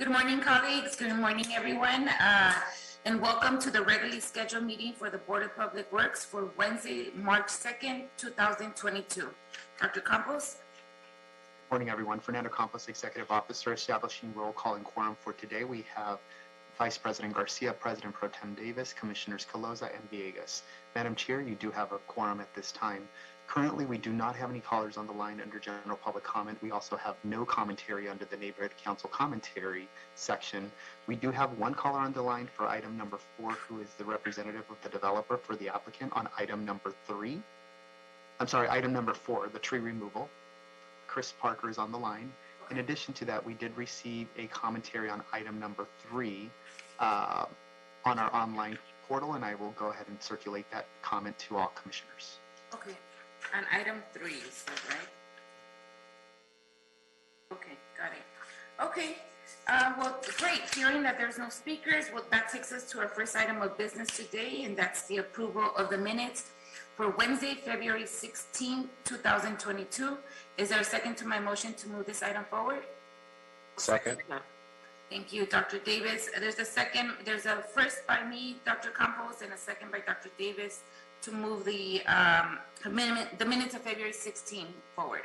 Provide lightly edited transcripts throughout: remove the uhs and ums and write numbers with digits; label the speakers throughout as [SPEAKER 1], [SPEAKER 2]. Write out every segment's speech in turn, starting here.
[SPEAKER 1] Good morning, colleagues. Good morning, everyone. And welcome to the regularly scheduled meeting for the Board of Public Works for Wednesday, March 2nd, 2022. Dr. Campos?
[SPEAKER 2] Good morning, everyone. Fernando Campos, Executive Officer, establishing roll call and quorum for today. We have Vice President Garcia, President Pro Tem Davis, Commissioners Caloza and Villegas. Madam Chair, you do have a quorum at this time. Currently, we do not have any callers on the line under general public comment. We also have no commentary under the Neighborhood Council commentary section. We do have one caller on the line for item number 4, who is the representative of the developer for the applicant on item number 4, the tree removal. Chris Parker is on the line. In addition to that, we did receive a commentary on item number 3 on our online portal, and I will go ahead and circulate that comment to all commissioners.
[SPEAKER 1] Okay. On item 3, you said, right? Okay, got it. Okay, well, great. Hearing that there's no speakers, well, that takes us to our first item of business today, and that's the approval of the minutes for Wednesday, February 16, 2022. Is there a second to my motion to move this item forward?
[SPEAKER 3] Second.
[SPEAKER 1] Thank you, Dr. Davis. There's a first by me, Dr. Campos, and a second by Dr. Davis to move the minutes of February 16 forward.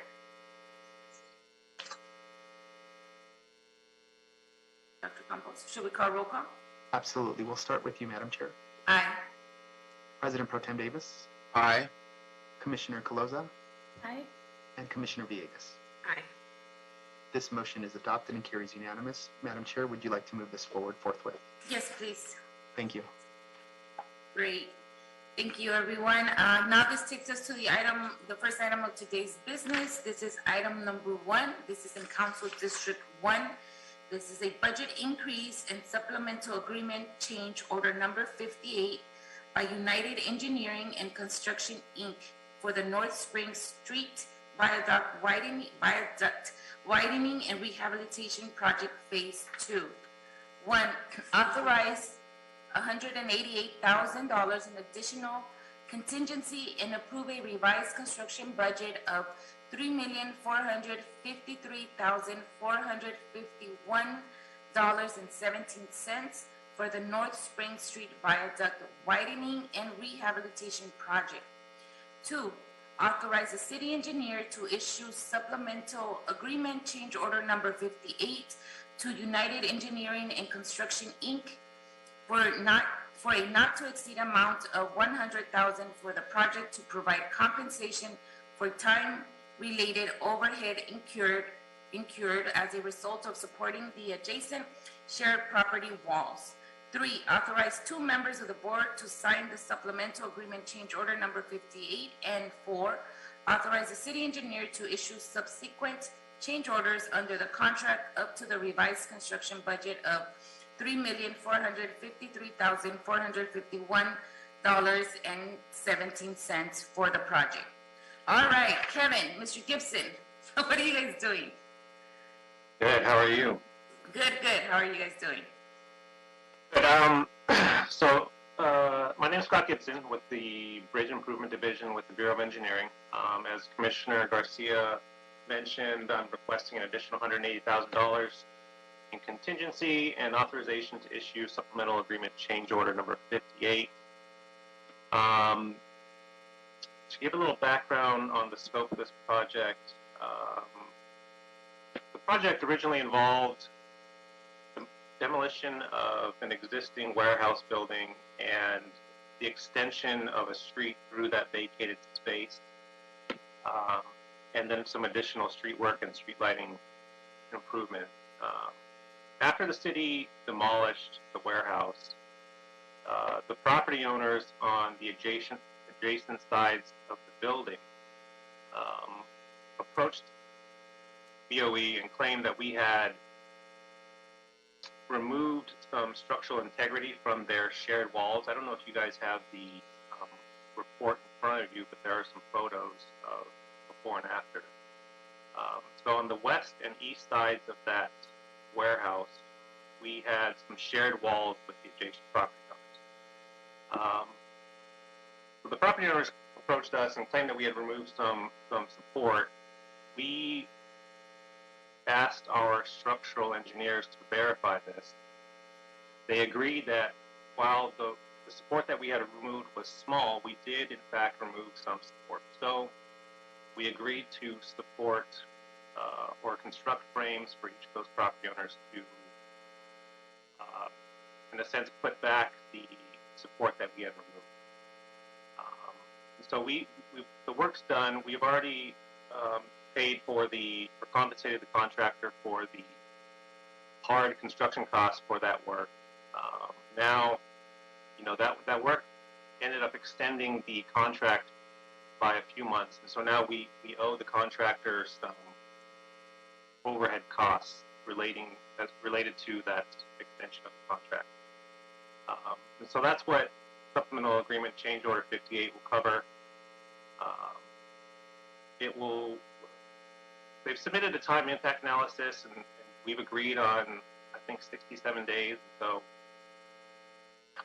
[SPEAKER 1] Dr. Campos, should we call roll call?
[SPEAKER 2] Absolutely. We'll start with you, Madam Chair.
[SPEAKER 1] Aye.
[SPEAKER 2] President Pro Tem Davis.
[SPEAKER 3] Aye.
[SPEAKER 2] Commissioner Caloza.
[SPEAKER 1] Aye.
[SPEAKER 2] And Commissioner Villegas.
[SPEAKER 1] Aye.
[SPEAKER 2] This motion is adopted and carries unanimous. Madam Chair, would you like to move this forward forthwith?
[SPEAKER 1] Yes, please.
[SPEAKER 2] Thank you.
[SPEAKER 1] Great. Thank you, everyone. Now this takes us to the first item of today's business. This is item number 1. This is in Council District 1. This is a budget increase and supplemental agreement change order number 58 by United Engineering and Construction, Inc. for the North Spring Street Viaduct widening and rehabilitation project phase 2. 1. Authorize $188,000 in additional contingency and approve a revised construction budget of $3,453,451.17 for the North Spring Street Viaduct widening and rehabilitation project. 2. Authorize the city engineer to issue supplemental agreement change order number 58 to United Engineering and Construction, Inc. for a not to exceed amount of $100,000 for the project to provide compensation for time-related overhead incurred as a result of supporting the adjacent shared property walls. 3. Authorize 2 members of the board to sign the supplemental agreement change order number 58. And 4. Authorize the city engineer to issue subsequent change orders under the contract up to the revised construction budget of $3,453,451.17 for the project. All right, Kevin, Mr. Gibson, what are you guys doing?
[SPEAKER 3] Good. How are you?
[SPEAKER 1] Good, good. How are you guys doing?
[SPEAKER 3] Good. My name is Scott Gibson with the Bridge Improvement Division with the Bureau of Engineering. As Commissioner Garcia mentioned, I'm requesting an additional $180,000 in contingency and authorization to issue supplemental agreement change order number 58. To give a little background on the scope of this project, the project originally involved the demolition of an existing warehouse building and the extension of a street through that vacated space, and then some additional street work and street lighting improvement. After the city demolished the warehouse, the property owners on the adjacent sides of the building approached BOE and claimed that we had removed some structural integrity from their shared walls. I don't know if you guys have the report in front of you, but there are some photos of before and after. So on the west and east sides of that warehouse, we had some shared walls with the adjacent property owners. So the property owners approached us and claimed that we had removed some support. We asked our structural engineers to verify this. They agreed that while the support that we had removed was small, we did in fact remove some support. So we agreed to support or construct frames for each of those property owners to, in a sense, put back the support that we had removed. So the work's done. We've already paid for or compensated the contractor for the hard construction costs for that work. Now, that work ended up extending the contract by a few months, and so now we owe the contractor some overhead costs related to that extension of the contract. And so that's what supplemental agreement change order 58 will cover. They've submitted a time impact analysis, and we've agreed on, I think, 67 days. So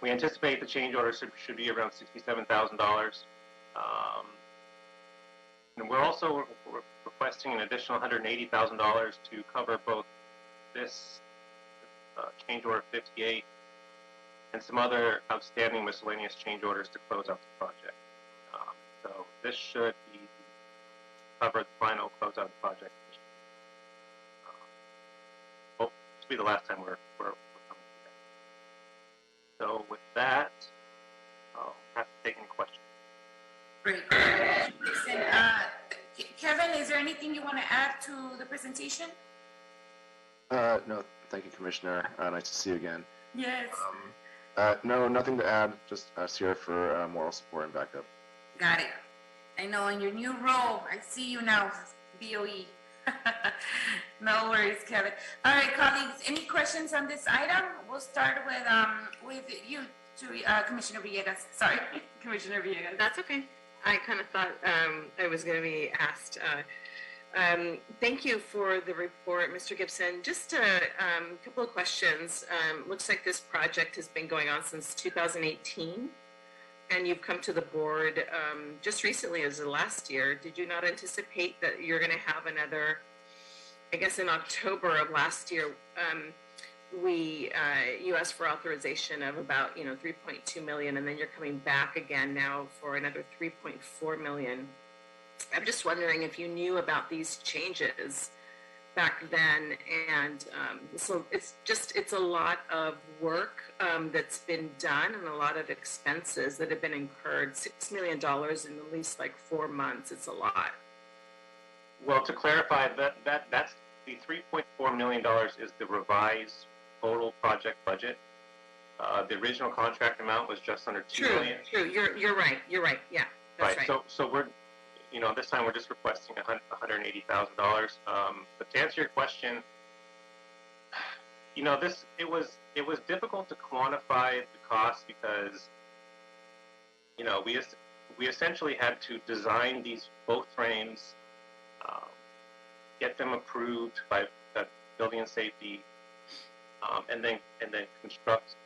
[SPEAKER 3] we anticipate the change order should be around $67,000. And we're also requesting an additional $180,000 to cover both this change order 58 and some other outstanding miscellaneous change orders to close out the project. So this should cover the final closeout of the project. Well, this will be the last time we're coming to that. So with that, I'll have to take any questions.
[SPEAKER 1] Great. Listen, Kevin, is there anything you want to add to the presentation?
[SPEAKER 4] No, thank you, Commissioner. Nice to see you again.
[SPEAKER 1] Yes.
[SPEAKER 4] No, nothing to add. Just us here for moral support and backup.
[SPEAKER 1] Got it. I know in your new role, I see you now, BOE. No worries, Kevin. All right, colleagues, any questions on this item? We'll start with you, Commissioner Villegas. Sorry, Commissioner Villegas.
[SPEAKER 5] That's okay. I kind of thought I was going to be asked. Thank you for the report, Mr. Gibson. Just a couple of questions. Looks like this project has been going on since 2018, and you've come to the board just recently as the last year. Did you not anticipate that you're going to have another, I guess in October of last year, you asked for authorization of about, 3.2 million, and then you're coming back again now for another 3.4 million. I'm just wondering if you knew about these changes back then, and so it's a lot of work that's been done and a lot of expenses that have been incurred. $6 million in at least like 4 months. It's a lot.
[SPEAKER 3] Well, to clarify, that's the $3.4 million is the revised total project budget. The original contract amount was just under $2 million.
[SPEAKER 5] True. You're right. Yeah, that's right.
[SPEAKER 3] So we're, this time we're just requesting $180,000. But to answer your question, it was difficult to quantify the cost because, we essentially had to design both frames, get them approved by Building and Safety, and then construct,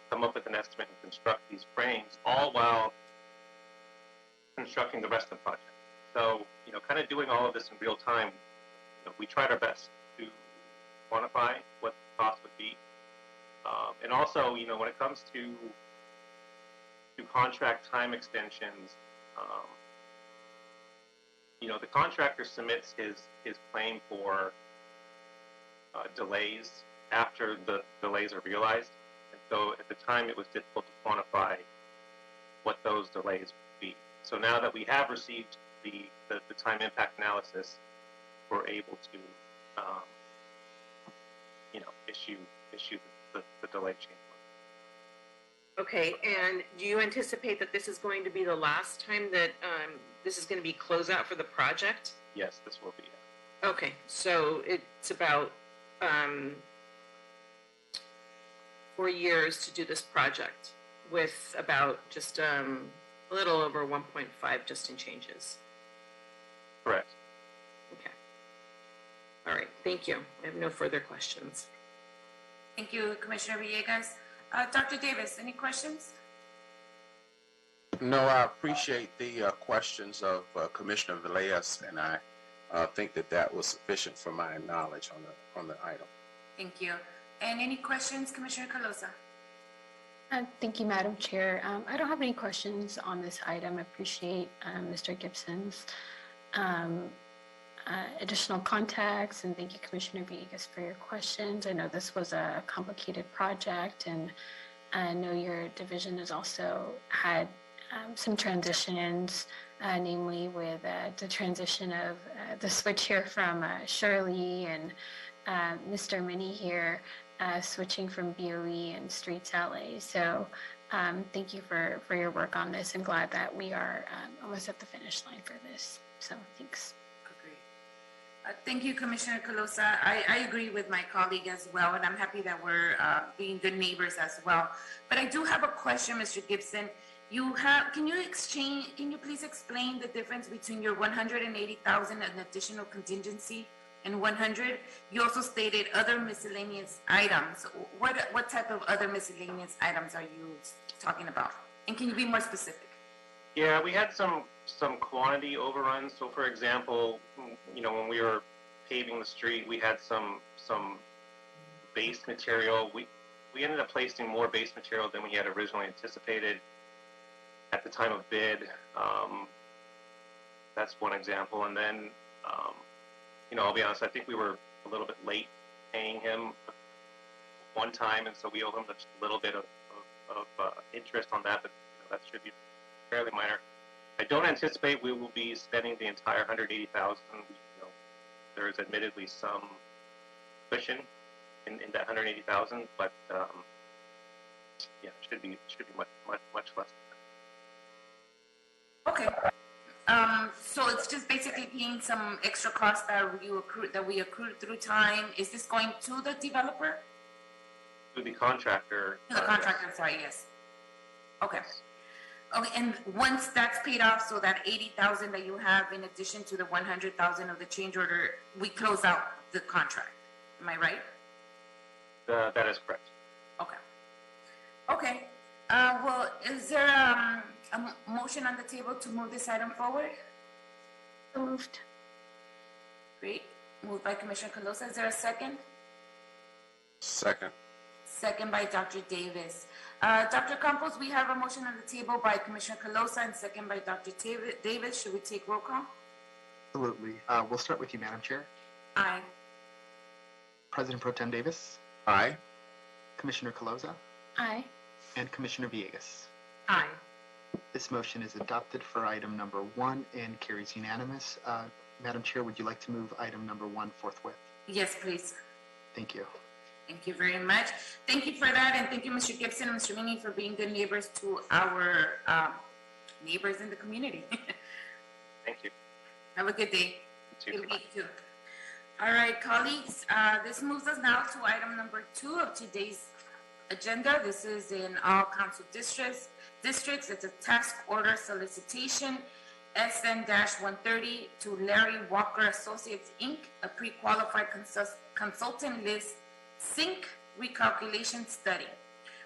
[SPEAKER 3] come up with an estimate and construct these frames, all while constructing the rest of the project. So, kind of doing all of this in real time, we tried our best to quantify what the cost would be. And also, when it comes to contract time extensions, the contractor submits his claim for delays after the delays are realized. And so at the time, it was difficult to quantify what those delays would be. So now that we have received the time impact analysis, we're able to, issue the delay change.
[SPEAKER 5] Okay, and do you anticipate that this is going to be the last time that this is going to be closeout for the project?
[SPEAKER 3] Yes, this will be.
[SPEAKER 5] Okay, so it's about 4 years to do this project with about just a little over 1.5 just in changes.
[SPEAKER 3] Correct.
[SPEAKER 5] Okay. All right, thank you. I have no further questions.
[SPEAKER 1] Thank you, Commissioner Villegas. Dr. Davis, any questions?
[SPEAKER 6] No, I appreciate the questions of Commissioner Villegas, and I think that that was sufficient for my knowledge on the item.
[SPEAKER 1] Thank you. And any questions, Commissioner Calosa?
[SPEAKER 7] Thank you, Madam Chair. I don't have any questions on this item. I appreciate Mr. Gibson's additional context, and thank you, Commissioner Villegas, for your questions. I know this was a complicated project, and I know your division has also had some transitions, namely with the transition of the switch here from Shirley and Mr. Minnie here, switching from BOE and Streets LA. So thank you for your work on this, and glad that we are almost at the finish line for this. So thanks.
[SPEAKER 1] Agreed. Thank you, Commissioner Calosa. I agree with my colleague as well, and I'm happy that we're being good neighbors as well. But I do have a question, Mr. Gibson. Can you please explain the difference between your 180,000 and additional contingency and 100? You also stated other miscellaneous items. What type of other miscellaneous items are you talking about? And can you be more specific?
[SPEAKER 3] Yeah, we had some quantity overruns. So, for example, when we were paving the street, we had some base material. We ended up placing more base material than we had originally anticipated at the time of bid. That's one example. And then, I'll be honest, I think we were a little bit late paying him one time, and so we owe him just a little bit of interest on that, but that should be fairly minor. I don't anticipate we will be spending the entire 180,000. There is admittedly some cushion in that 180,000, but it should be much less.
[SPEAKER 1] Okay. So it's just basically paying some extra costs that we accrued through time. Is this going to the developer?
[SPEAKER 3] To the contractor.
[SPEAKER 1] To the contractor, yes. Sorry, yes. Okay. Okay, and once that's paid off, so that 80,000 that you have in addition to the 100,000 of the change order, we close out the contract. Am I right?
[SPEAKER 3] That is correct.
[SPEAKER 1] Okay. Okay. Well, is there a motion on the table to move this item forward?
[SPEAKER 7] Moved.
[SPEAKER 1] Great. Moved by Commissioner Calosa. Is there a second?
[SPEAKER 6] Second.
[SPEAKER 1] Second by Dr. Davis. Dr. Campos, we have a motion on the table by Commissioner Calosa and second by Dr. Davis. Should we take roll call?
[SPEAKER 2] Absolutely. We'll start with you, Madam Chair.
[SPEAKER 1] Aye.
[SPEAKER 2] President Pro Tem Davis,
[SPEAKER 6] Aye.
[SPEAKER 2] Commissioner Calosa,
[SPEAKER 7] Aye.
[SPEAKER 2] and Commissioner Villegas.
[SPEAKER 5] Aye.
[SPEAKER 2] This motion is adopted for item number 1 and carries unanimous. Madam Chair, would you like to move item number 1 forthwith?
[SPEAKER 1] Yes, please.
[SPEAKER 2] Thank you.
[SPEAKER 1] Thank you very much. Thank you for that, and thank you, Mr. Gibson and Mr. Minnie, for being good neighbors to our neighbors in the community.
[SPEAKER 3] Thank you.
[SPEAKER 1] Have a good day.
[SPEAKER 3] You too.
[SPEAKER 1] Good week, too. All right, colleagues, this moves us now to item number 2 of today's agenda. This is in all council districts. It's a task order solicitation, SN-130 to Larry Walker Associates, Inc., a pre-qualified consultant list sync recalculation study.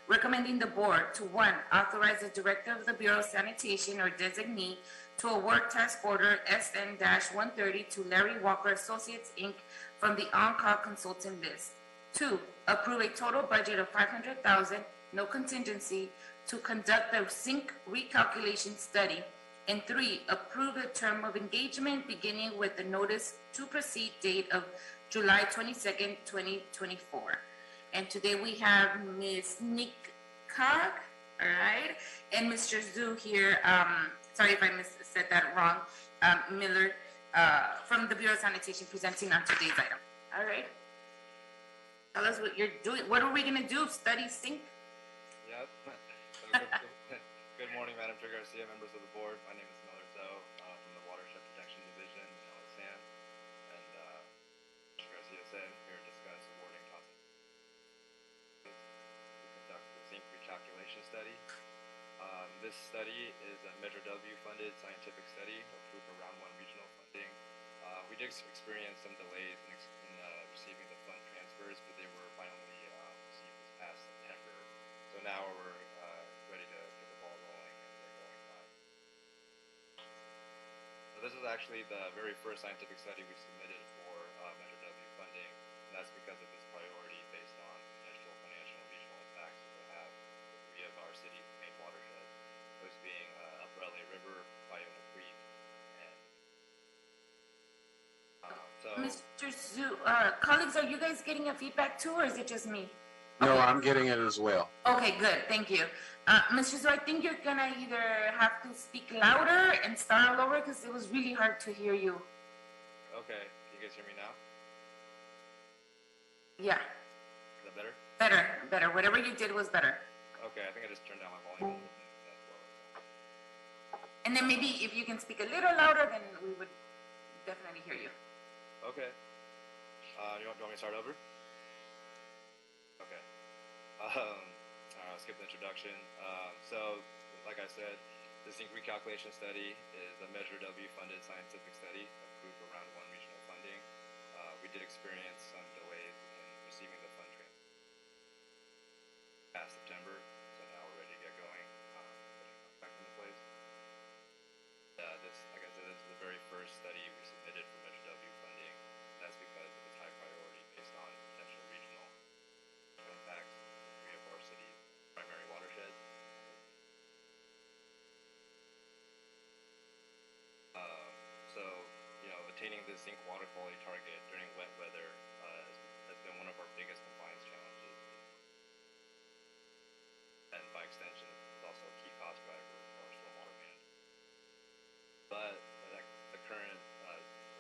[SPEAKER 1] Recommending the board to 1, authorize the director of the Bureau of Sanitation or designee to award task order SN-130 to Larry Walker Associates, Inc. from the on-call consultant list. 2, approve a total budget of $500,000, no contingency, to conduct the sync recalculation study. And 3, approve the term of engagement beginning with the notice to proceed date of July 22nd, 2024. And today we have Ms. Nick Cog, all right, and Mr. Zhu here, sorry if I said that wrong, Miller, from the Bureau of Sanitation presenting on today's item. All right. Tell us what you're doing. What are we going to do? Study sync?
[SPEAKER 8] Yep. Good morning, Madam Chair Garcia, members of the board. My name is Miller Zoe from the Watershed Protection Division in LSAN. And Mr. Garcia said, here to discuss awarding costs to conduct the zinc recalculation study. This study is a Measure W funded scientific study approved for Round 1 regional funding. We did experience some delays in receiving the fund transfers, but they were finally received this past September. So now we're ready to get the ball rolling and they're going live. this is actually the very first scientific study we submitted for Measure W funding, and that's because of this priority based on potential financial and regional impacts that they have for three of our city's main watersheds, those being Upper LA River, Bayona Creek, and
[SPEAKER 1] Mr. Zhu, colleagues, are you guys getting a feedback too, or is it just me?
[SPEAKER 6] No,
[SPEAKER 1] Okay.
[SPEAKER 6] I'm getting it as well.
[SPEAKER 1] Okay, good. Thank you. Mr. Zhu, I think you're gonna either have to speak louder and start all over because it was really hard to hear you.
[SPEAKER 8] okay, can you guys hear me now?
[SPEAKER 1] Yeah,
[SPEAKER 8] Is that better?
[SPEAKER 1] better. Whatever you did was better.
[SPEAKER 8] Okay, I think I just turned down my volume a little bit. That's low.
[SPEAKER 1] And then maybe if you can speak a little louder, then we would definitely hear you.
[SPEAKER 8] Okay. You want me to start over? Okay. I'll skip the introduction. So, like I said, the zinc recalculation study is a Measure W funded scientific study approved for round one regional funding. We did experience some delays in receiving the fund transfer past September, so now we're ready to get going, putting contract into place. This, like I said, this is the very first study we submitted for Measure W funding. That's because of its high priority based on potential regional impacts in three of our city's primary watersheds. So, attaining the zinc water quality target during wet weather has been one of our biggest compliance challenges. And by extension, it's also a key cost driver for our stormwater management. But the current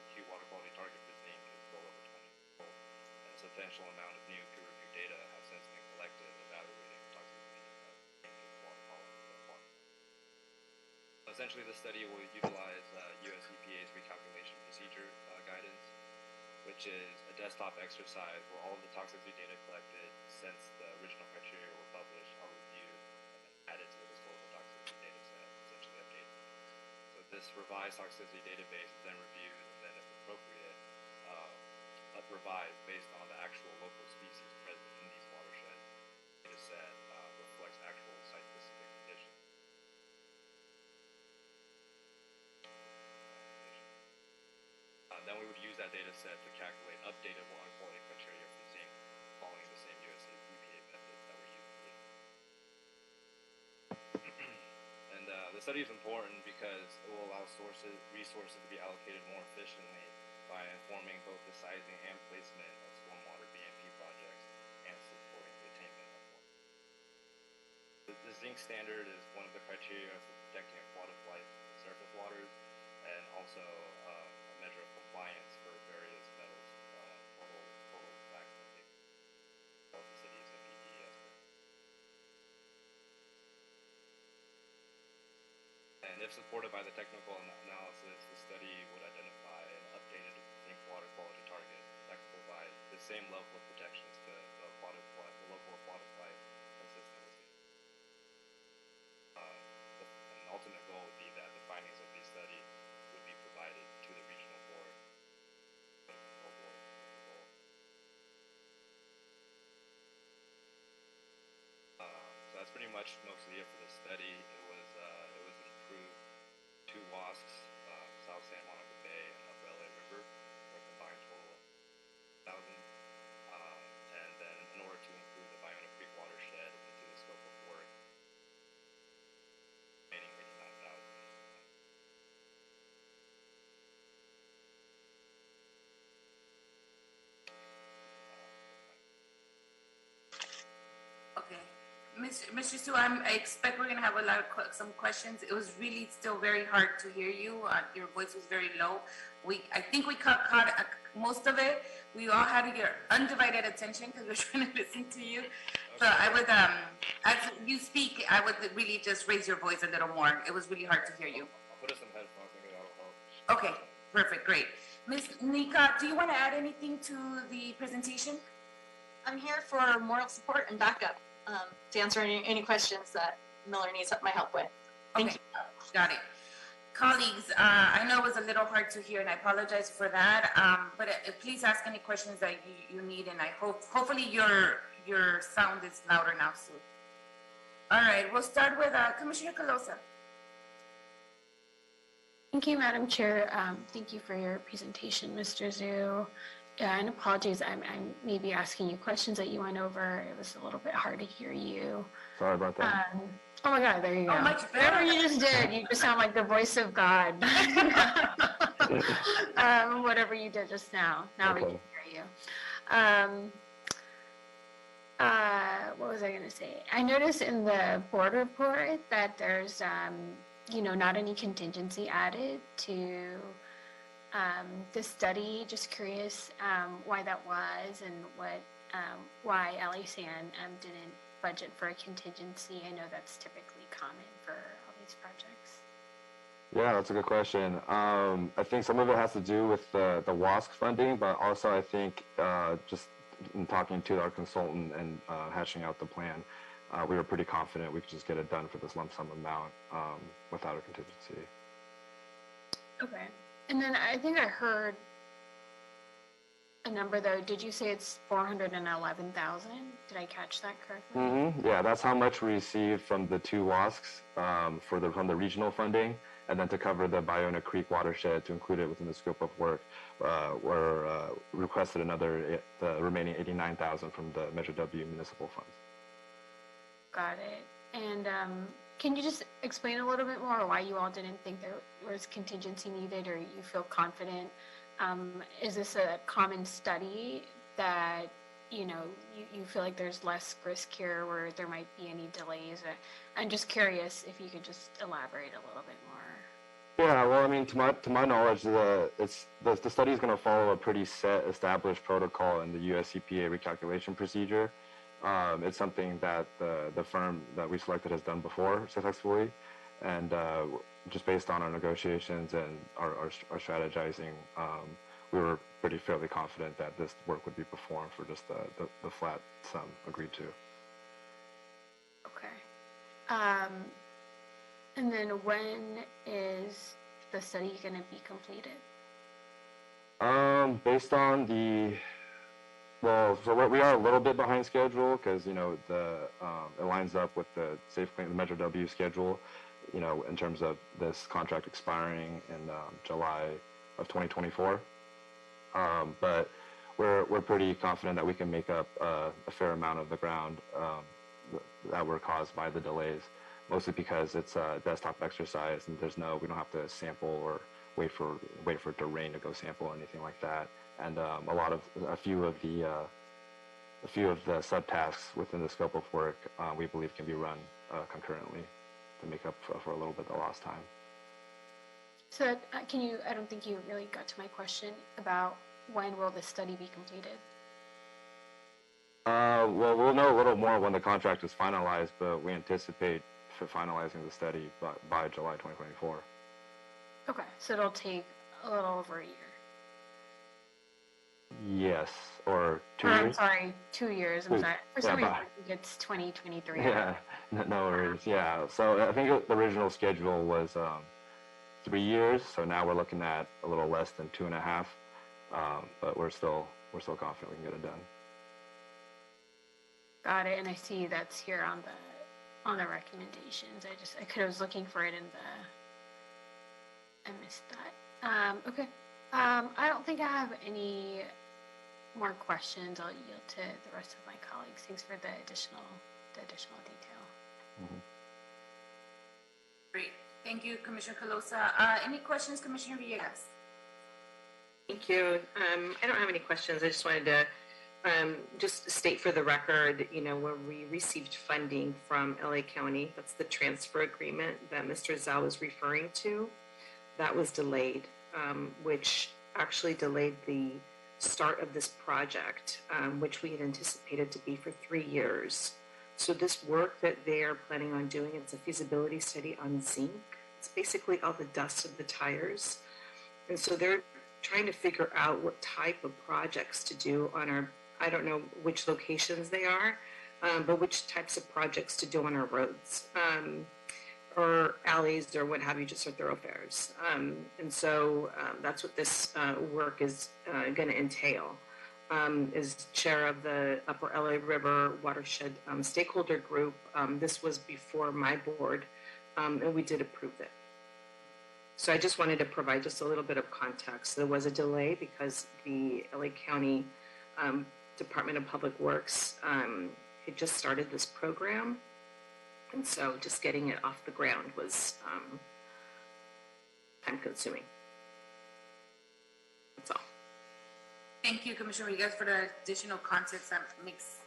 [SPEAKER 8] acute water quality target for zinc is well over 20 years old, and a substantial amount of new peer-reviewed data have since been collected evaluating the toxicity of zinc in the water quality. Essentially, the study will utilize US EPA's recalculation procedure guidance, which is a desktop exercise where all of the toxicity data collected since the original criteria were published are reviewed and then added to the historical toxicity data set, essentially updated. So this revised toxicity database is then reviewed and then, if appropriate, revised based on the actual local species present in these watersheds. Data set reflects actual site-specific conditions. Then we would use that data set to calculate updated water quality criteria for zinc following the same US EPA methods that were used for And the study is important because it will allow resources to be allocated more efficiently by informing both the sizing and placement of stormwater BMP projects and supporting the attainment of water. The zinc standard is one of the criteria for protecting aquatic life in surface waters, and also a measure of compliance for various metals, total maximum taken, both the city's MPD as well. And if supported by the technical analysis, the study would identify an updated zinc water quality target that could provide the same level of protections to the local aquatic life consistent with zinc. An ultimate goal would be that the findings of these studies would be provided to the regional board. So that's pretty much mostly it for the study. It was improved 2 WASCs, South San Monica Bay and Upper LA River, for a combined total of 1,000. And then in order to include the Bayona Creek watershed into the scope of work, remaining 89,000.
[SPEAKER 1] Okay. Mr. Su, I expect we're going to have a lot of some questions. It was really still very hard to hear you. Your voice was very low. I think we caught most of it. We all had your undivided attention because we're trying to listen to you. So I would, as you speak, I would really just raise your voice a little more. It was really hard to hear you.
[SPEAKER 8] I'll put us some headphones, maybe that'll help.
[SPEAKER 1] Okay, perfect, great. Ms. Nika, do you want to add anything to the presentation?
[SPEAKER 9] I'm here for moral support and backup to answer any questions that Miller needs my help with. Thank you.
[SPEAKER 1] Got it. Colleagues, I know it was a little hard to hear, and I apologize for that. But please ask any questions that you need, and I hopefully your sound is louder now, Sue. All right, we'll start with Commissioner Calosa.
[SPEAKER 7] Thank you, Madam Chair. Thank you for your presentation, Mr. Zhu. And apologies, I'm maybe asking you questions that you went over. It was a little bit hard to hear you.
[SPEAKER 4] Sorry about that.
[SPEAKER 7] Oh my God, there you go.
[SPEAKER 1] Oh, much better.
[SPEAKER 7] Whatever you just did, you just sound like the voice of God. Whatever you did just now. Now we can hear you. What was I going to say? I noticed in the board report that there's, not any contingency added to this study. Just curious why that was and why LA San didn't budget for a contingency. I know that's typically common for all these projects.
[SPEAKER 4] Yeah, that's a good question. I think some of it has to do with the WASC funding, but also I think just in talking to our consultant and hashing out the plan, we were pretty confident we could just get it done for this lump sum amount without a contingency.
[SPEAKER 7] Okay. And then I think I heard a number though. Did you say it's 411,000? Did I catch that correctly?
[SPEAKER 4] Mm-hmm. Yeah, that's how much we received from the two WASCs from the regional funding, and then to cover the Ballona Creek watershed to include it within the scope of work, we're requested the remaining 89,000 from the Measure W municipal funds.
[SPEAKER 7] Got it. And can you just explain a little bit more why you all didn't think there was contingency needed, or you feel confident? Is this a common study that you feel like there's less risk here where there might be any delays? I'm just curious if you could just elaborate a little bit more.
[SPEAKER 4] Yeah, well, I mean, to my knowledge, the study is going to follow a pretty set, established protocol in the U.S. EPA recalculation procedure. It's something that the firm that we selected has done before successfully, and just based on our negotiations and our strategizing, we were fairly confident that this work would be performed for just the flat sum agreed to.
[SPEAKER 7] Okay. And then when is the study going to be completed?
[SPEAKER 4] Based on so we are a little bit behind schedule because it lines up with the the Measure W schedule, in terms of this contract expiring in July of 2024. But we're pretty confident that we can make up a fair amount of the ground that were caused by the delays, mostly because it's a desktop exercise and we don't have to sample or wait for it to rain to go sample or anything like that. And a few of the subtasks within the scope of work we believe can be run concurrently to make up for a little bit of lost time.
[SPEAKER 7] So I don't think you really got to my question about when will this study be completed?
[SPEAKER 4] Well, we'll know a little more when the contract is finalized, but we anticipate finalizing the study by July 2024.
[SPEAKER 7] Okay, so it'll take a little over a year.
[SPEAKER 4] Yes, or 2 years?
[SPEAKER 7] I'm sorry, 2 years. I'm sorry. For some reason, I think it's 2023.
[SPEAKER 4] Yeah, no worries. Yeah, so I think the original schedule was 3 years, so now we're looking at a little less than 2.5, but we're still confident we can get it done.
[SPEAKER 7] Got it, and I see that's here on the recommendations. I was looking for it I missed that. Okay. I don't think I have any more questions. I'll yield to the rest of my colleagues. Thanks for the additional detail.
[SPEAKER 4] Mm-hmm.
[SPEAKER 1] Great. Thank you, Commissioner Calosa. Any questions, Commissioner Villegas?
[SPEAKER 5] Thank you. I don't have any questions. I just wanted to just state for the record, where we received funding from LA County, that's the transfer agreement that Mr. Zhao was referring to, that was delayed, which actually delayed the start of this project, which we had anticipated to be for 3 years. So this work that they're planning on doing, it's a feasibility study on zinc. It's basically all the dust of the tires. And so they're trying to figure out what type of projects to do on I don't know which locations they are, but which types of projects to do on our roads, or alleys, or what have you, just our thoroughfares. And so that's what this work is going to entail. As chair of the Upper LA River Watershed Stakeholder Group, this was before my board, and we did approve it. So I just wanted to provide just a little bit of context. There was a delay because the LA County Department of Public Works had just started this program. And so just getting it off the ground was time consuming. That's all.
[SPEAKER 1] Thank you, Commissioner Rodriguez, for the additional context. That makes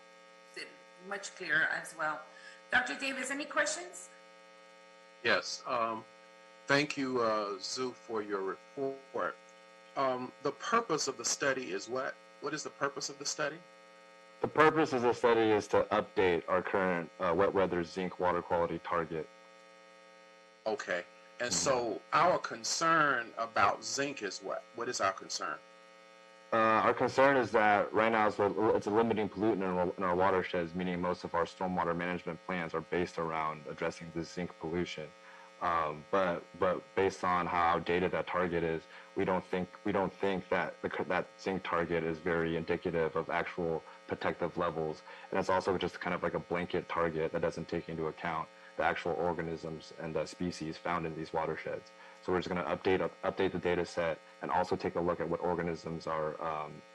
[SPEAKER 1] it much clearer as well. Dr. Davis, any questions?
[SPEAKER 6] Yes. Thank you, Zoo, for your report. The purpose of the study is what? What is the purpose of the study?
[SPEAKER 4] The purpose of the study is to update our current wet weather zinc water quality target.
[SPEAKER 6] Okay. And so our concern about zinc is what? What is our concern?
[SPEAKER 4] Our concern is that right now it's a limiting pollutant in our watersheds, meaning most of our stormwater management plans are based around addressing the zinc pollution. But based on how outdated that target is, we don't think that that zinc target is very indicative of actual protective levels, and it's also just kind of like a blanket target that doesn't take into account the actual organisms and the species found in these watersheds. So we're just going to update the data set and also take a look at what organisms are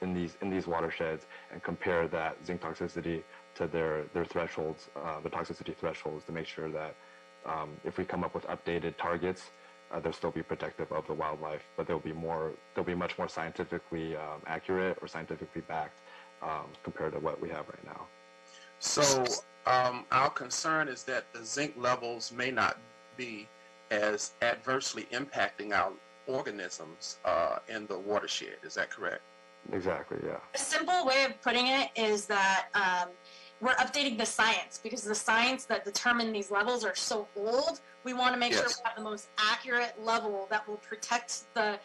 [SPEAKER 4] in these watersheds and compare that zinc toxicity to their thresholds, the toxicity thresholds, to make sure that if we come up with updated targets, they'll still be protective of the wildlife, but they'll be much more scientifically accurate or scientifically backed compared to what we have right now.
[SPEAKER 6] So our concern is that the zinc levels may not be as adversely impacting our organisms in the watershed. Is that correct?
[SPEAKER 4] Exactly, yeah.
[SPEAKER 9] A simple way of putting it is that we're updating the science, because the science that determine these levels are so old. We want to make sure we have the most accurate level that will protect the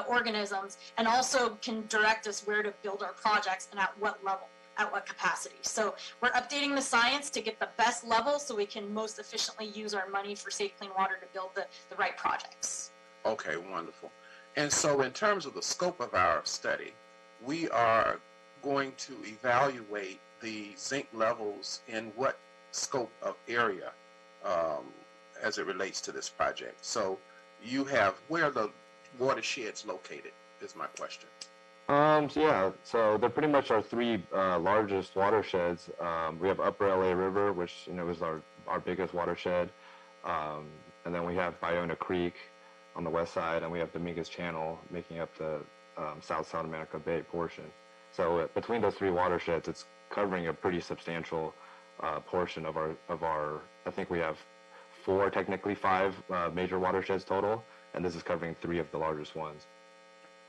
[SPEAKER 9] organisms and also can direct us where to build our projects and at what level, at what capacity. So we're updating the science to get the best level so we can most efficiently use our money for safe, clean water to build the right projects.
[SPEAKER 6] Okay, wonderful. And so in terms of the scope of our study, we are going to evaluate the zinc levels in what scope of area as it relates to this project. So you have, where are the watersheds located is my question.
[SPEAKER 4] So they're pretty much our three largest watersheds. We have Upper LA River, which is our biggest watershed, and then we have Ballona Creek on the west side, and we have Dominguez Channel making up the South Santa Monica Bay portion. So between those three watersheds, it's covering a pretty substantial portion of our. I think we have technically five major watersheds total, and this is covering three of the largest ones.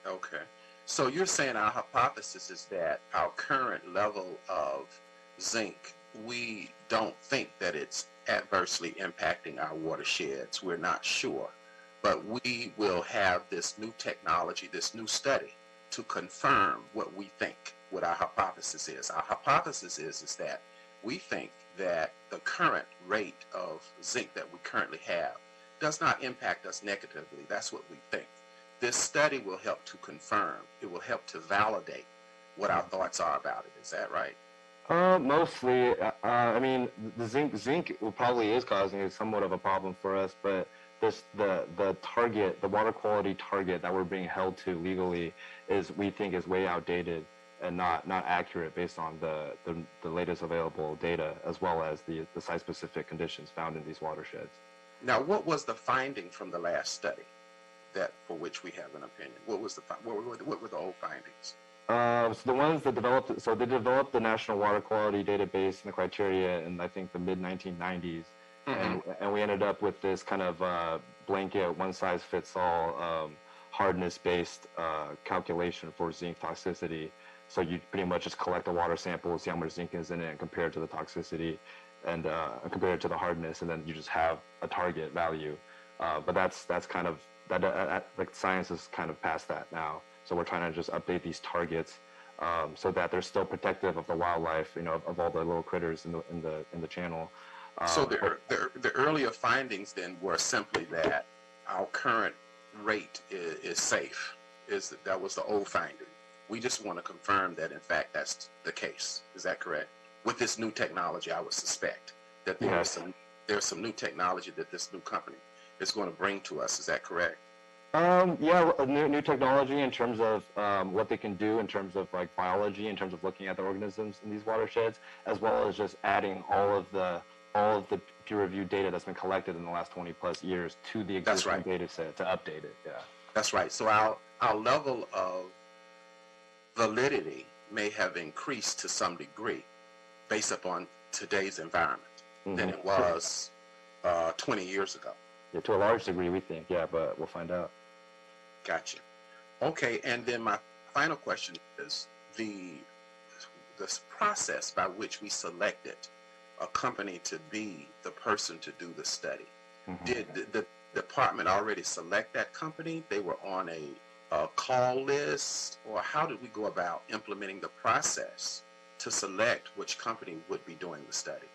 [SPEAKER 6] Okay. So you're saying our hypothesis is that our current level of zinc, we don't think that it's adversely impacting our watersheds. We're not sure. But we will have this new technology, this new study, to confirm what we think, what our hypothesis is. Our hypothesis is that we think that the current rate of zinc that we currently have does not impact us negatively. That's what we think. This study will help to confirm. It will help to validate what our thoughts are about it. Is that right?
[SPEAKER 4] Mostly. I mean, the zinc probably is causing somewhat of a problem for us, but the target, the water quality target that we're being held to legally we think is way outdated and not accurate based on the latest available data, as well as the site-specific conditions found in these watersheds.
[SPEAKER 6] Now, what was the finding from the last study that for which we have an opinion? What were the old findings?
[SPEAKER 4] So the ones that they developed the National Water Quality Database and the criteria in, I think, the mid-1990s. Mm-hmm. And we ended up with this kind of blanket, one-size-fits-all hardness-based calculation for zinc toxicity. So you pretty much just collect a water sample, see how much zinc is in it, and compare it to the toxicity, and compare it to the hardness, and then you just have a target value. But that's kind of like science is kind of past that now. So we're trying to just update these targets so that they're still protective of the wildlife, of all the little critters in the channel.
[SPEAKER 6] So the earlier findings then were simply that our current rate is safe. That was the old finding. We just want to confirm that in fact that's the case. Is that correct? With this new technology, I would suspect that there's some new technology that this new company is going to bring to us. Is that correct?
[SPEAKER 4] Yeah, new technology in terms of what they can do in terms of like biology, in terms of looking at the organisms in these watersheds, as well as just adding all of the peer-reviewed data that's been collected in the last 20 plus years to the
[SPEAKER 6] That's
[SPEAKER 4] existing
[SPEAKER 6] right.
[SPEAKER 4] data set to update it. Yeah.
[SPEAKER 6] That's right. So our level of validity may have increased to some degree based upon today's environment than it was 20 years ago.
[SPEAKER 4] Yeah, to a large degree, we think. Yeah, but we'll find out.
[SPEAKER 6] Gotcha. Okay, and then my final question is this process by which we selected a company to be the person to do the study. Did the department already select that company? They were on a call list, or how did we go about implementing the process to select which company would be doing the study?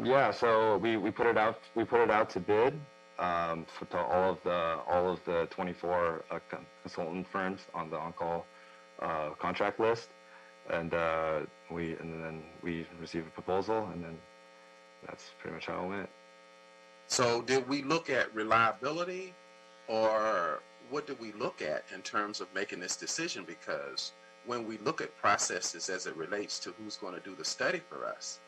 [SPEAKER 4] Yeah, so we put it out to bid to all of the 24 consultant firms on the on-call contract list, and then we received a proposal, and then that's pretty much how it went.
[SPEAKER 6] So did we look at reliability, or what did we look at in terms of making this decision? Because when we look at processes as it relates to who's going to do the study for us,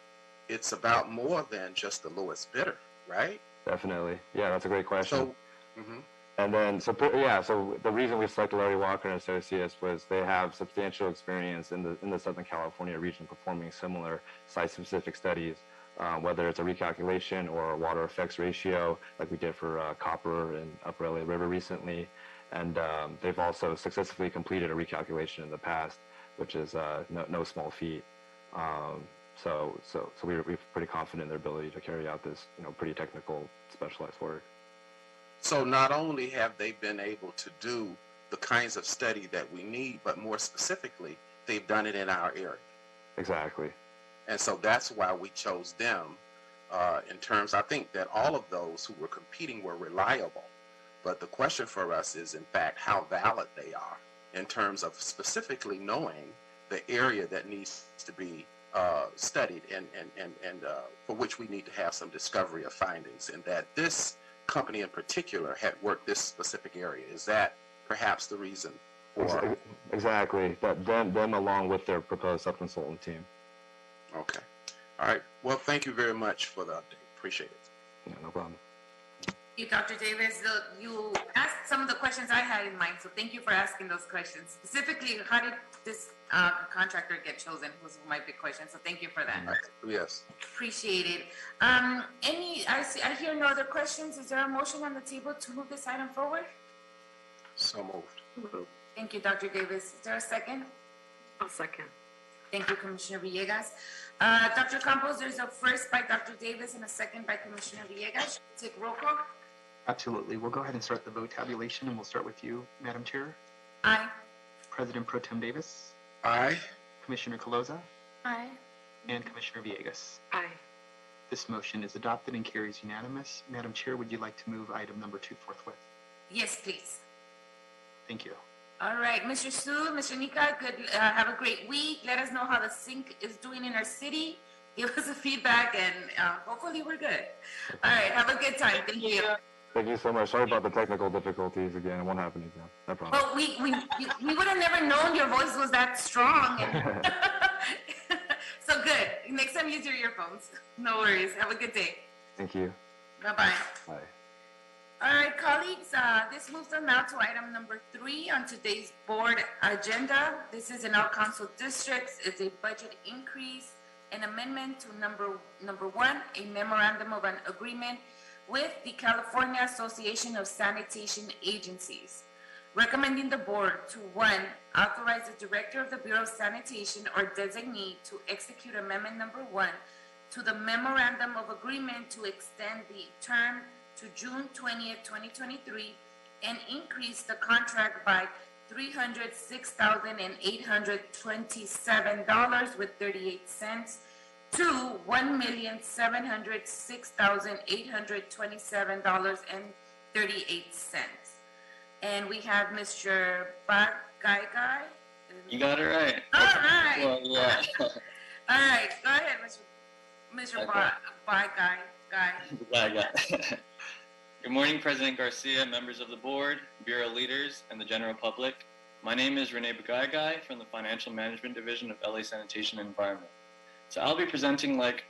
[SPEAKER 6] it's about more than just the lowest bidder, right?
[SPEAKER 4] Definitely. Yeah, that's a great question.
[SPEAKER 6] So,
[SPEAKER 4] And then, so the reason we selected Larry Walker and Associates was they have substantial experience in the Southern California region performing similar site-specific studies, whether it's a recalculation or a water effects ratio, like we did for copper in Upper LA River recently. And they've also successfully completed a recalculation in the past, which is no small feat. So we're pretty confident in their ability to carry out this, pretty technical, specialized work.
[SPEAKER 6] So not only have they been able to do the kinds of study that we need, but more specifically, they've done it in our area.
[SPEAKER 4] Exactly.
[SPEAKER 6] And so that's why we chose them in terms, I think that all of those who were competing were reliable. But the question for us is, in fact, how valid they are in terms of specifically knowing the area that needs to be studied and for which we need to have some discovery of findings, and that this company in particular had worked this specific area. Is that perhaps the reason? For...
[SPEAKER 4] Exactly. That them along with their proposed subconsultant team.
[SPEAKER 6] Okay. All right. Well, thank you very much for the update. Appreciate it.
[SPEAKER 4] Yeah, no problem.
[SPEAKER 1] Thank you, Dr. Davis. You asked some of the questions I had in mind, so thank you for asking those questions. Specifically, how did this contractor get chosen was my big question, so thank you for that.
[SPEAKER 6] Yes.
[SPEAKER 1] Appreciate it. I hear no other questions. Is there a motion on the table to move this item forward?
[SPEAKER 6] So moved.
[SPEAKER 1] Thank you, Dr. Davis. Is there a second?
[SPEAKER 5] I'll second.
[SPEAKER 1] Thank you, Commissioner Villegas. Dr. Campos, there's a first by Dr. Davis and a second by Commissioner Villegas. Take roll call.
[SPEAKER 2] Absolutely. We'll go ahead and start the vote tabulation, and we'll start with you, Madam Chair.
[SPEAKER 1] Aye.
[SPEAKER 2] President Pro Tem Davis.
[SPEAKER 6] Aye.
[SPEAKER 2] Commissioner Caloza.
[SPEAKER 7] Aye.
[SPEAKER 2] And Commissioner Villegas.
[SPEAKER 5] Aye.
[SPEAKER 2] This motion is adopted and carries unanimous. Madam Chair, would you like to move item number 2 forthwith?
[SPEAKER 1] Yes, please.
[SPEAKER 2] Thank you.
[SPEAKER 1] All right, Mr. Su, Mr. Nika, have a great week. Let us know how the sink is doing in our city. Give us a feedback, and hopefully we're good. All right, have a good time. Thank you.
[SPEAKER 4] Thank you so much. Sorry about the technical difficulties again. It won't happen again. No problem.
[SPEAKER 1] Well, we would have never known your voice was that strong. So good. Next time, use your earphones. No worries. Have a good day.
[SPEAKER 4] Thank you.
[SPEAKER 1] Bye-bye.
[SPEAKER 4] Bye.
[SPEAKER 1] All right, colleagues, this moves us now to item number 3 on today's board agenda. This is in our council districts. It's a budget increase, an amendment to number 1, a memorandum of an agreement with the California Association of Sanitation Agencies, recommending the board to 1, authorize the director of the Bureau of Sanitation or designee to execute amendment number 1 to the memorandum of agreement to extend the term to June 20th, 2023, and increase the contract by $306,827.38 to $1,706,827.38. And we have Mr. Bagaigai.
[SPEAKER 10] You got it right.
[SPEAKER 1] All right.
[SPEAKER 10] Well, yeah.
[SPEAKER 1] All right, go ahead, Mr.
[SPEAKER 10] Okay.
[SPEAKER 1] Bagaigai.
[SPEAKER 10] Yeah.
[SPEAKER 8] Good morning, President Garcia, members of the board, bureau leaders, and the general public. My name is Renee Bagaigai from the Financial Management Division of LA Sanitation and Environment. So I'll be presenting, like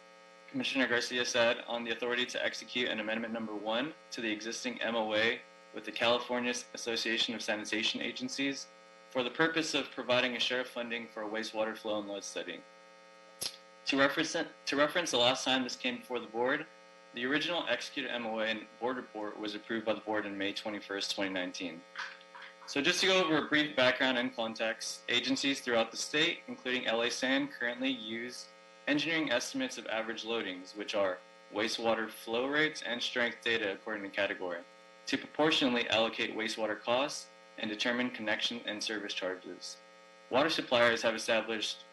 [SPEAKER 8] Commissioner Garcia said, on the authority to execute an amendment number 1 to the existing MOA with the California Association of Sanitation Agencies for the purpose of providing a share of funding for a wastewater flow and load study. To reference the last time this came before the board, the original executed MOA and board report was approved by the board on May 21st, 2019. So just to go over a brief background and context, agencies throughout the state, including LA San, currently use engineering estimates of average loadings, which are wastewater flow rates and strength data according to category, to proportionally allocate wastewater costs and determine connection and service charges. Water suppliers have established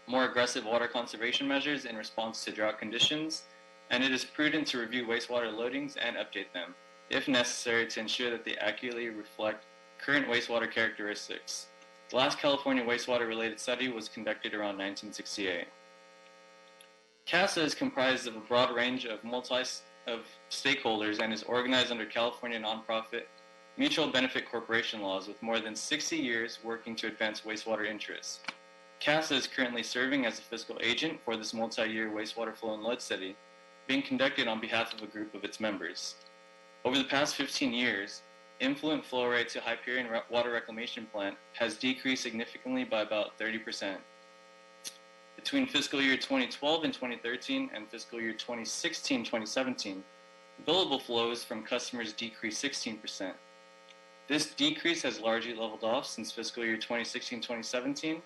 [SPEAKER 8] more aggressive water conservation measures in response to drought conditions, and it is prudent to review wastewater loadings and update them, if necessary, to ensure that they accurately reflect current wastewater characteristics. The last California wastewater-related study was conducted around 1968. CASA is comprised of a broad range of stakeholders and is organized under California nonprofit mutual benefit corporation laws with more than 60 years working to advance wastewater interests. CASA is currently serving as a fiscal agent for this multi-year wastewater flow and load study being conducted on behalf of a group of its members. Over the past 15 years, influent flow rate to Hyperion Water Reclamation Plant has decreased significantly by about 30%. Between fiscal year 2012 and 2013 and fiscal year 2016-2017, billable flows from customers decreased 16%. This decrease has largely leveled off since fiscal year 2016-2017.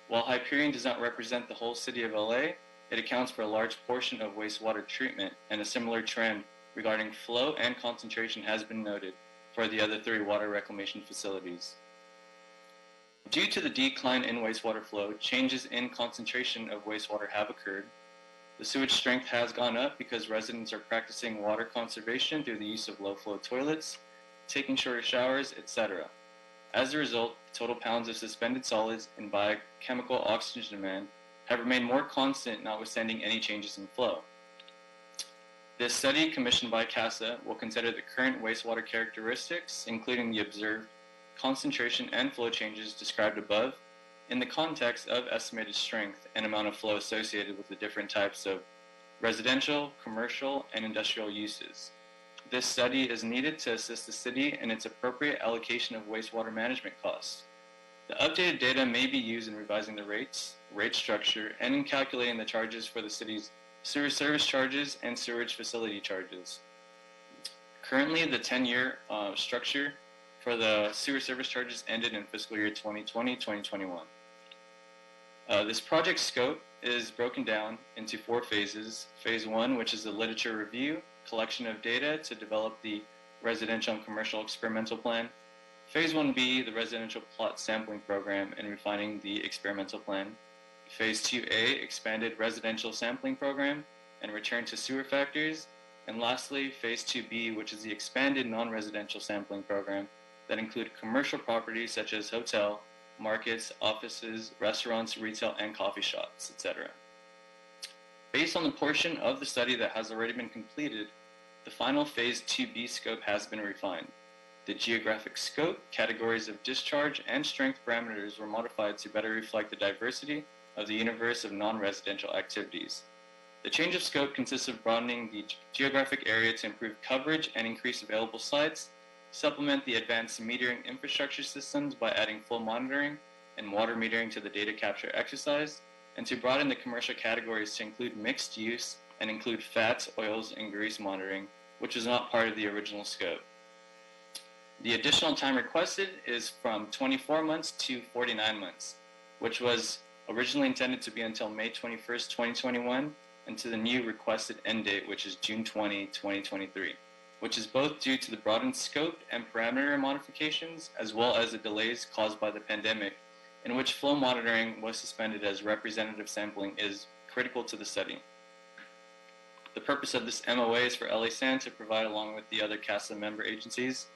[SPEAKER 8] While Hyperion does not represent the whole city of LA, it accounts for a large portion of wastewater treatment, and a similar trend regarding flow and concentration has been noted for the other 3 water reclamation facilities. Due to the decline in wastewater flow, changes in concentration of wastewater have occurred. The sewage strength has gone up because residents are practicing water conservation through the use of low-flow toilets, taking shorter showers, etc. As a result, total pounds of suspended solids and biochemical oxygen demand have remained more constant, notwithstanding any changes in flow. This study, commissioned by CASA, will consider the current wastewater characteristics, including the observed concentration and flow changes described above, in the context of estimated strength and amount of flow associated with the different types of residential, commercial, and industrial uses. This study is needed to assist the city in its appropriate allocation of wastewater management costs. The updated data may be used in revising the rates, rate structure, and in calculating the charges for the city's sewer service charges and sewage facility charges. Currently, the 10-year structure for the sewer service charges ended in fiscal year 2020-2021. This project scope is broken down into 4 phases. Phase 1, which is the literature review, collection of data to develop the residential and commercial experimental plan. Phase 1B, the residential plot sampling program and refining the experimental plan. Phase 2A, expanded residential sampling program and return to sewer factors. And lastly, Phase 2B, which is the expanded non-residential sampling program that include commercial properties such as hotel, markets, offices, restaurants, retail, and coffee shops, etc. Based on the portion of the study that has already been completed, the final Phase 2B scope has been refined. The geographic scope, categories of discharge, and strength parameters were modified to better reflect the diversity of the universe of non-residential activities. The change of scope consists of broadening the geographic area to improve coverage and increase available sites, supplement the advanced metering infrastructure systems by adding full monitoring and water metering to the data capture exercise, and to broaden the commercial categories to include mixed use and include fats, oils, and grease monitoring, which was not part of the original scope. The additional time requested is from 24 months to 49 months, which was originally intended to be until May 21st, 2021, and to the new requested end date, which is June 20, 2023, which is both due to the broadened scope and parameter modifications, as well as the delays caused by the pandemic, in which flow monitoring was suspended as representative sampling is critical to the study. The purpose of this MOA is for LA San to provide, along with the other CASA member agencies,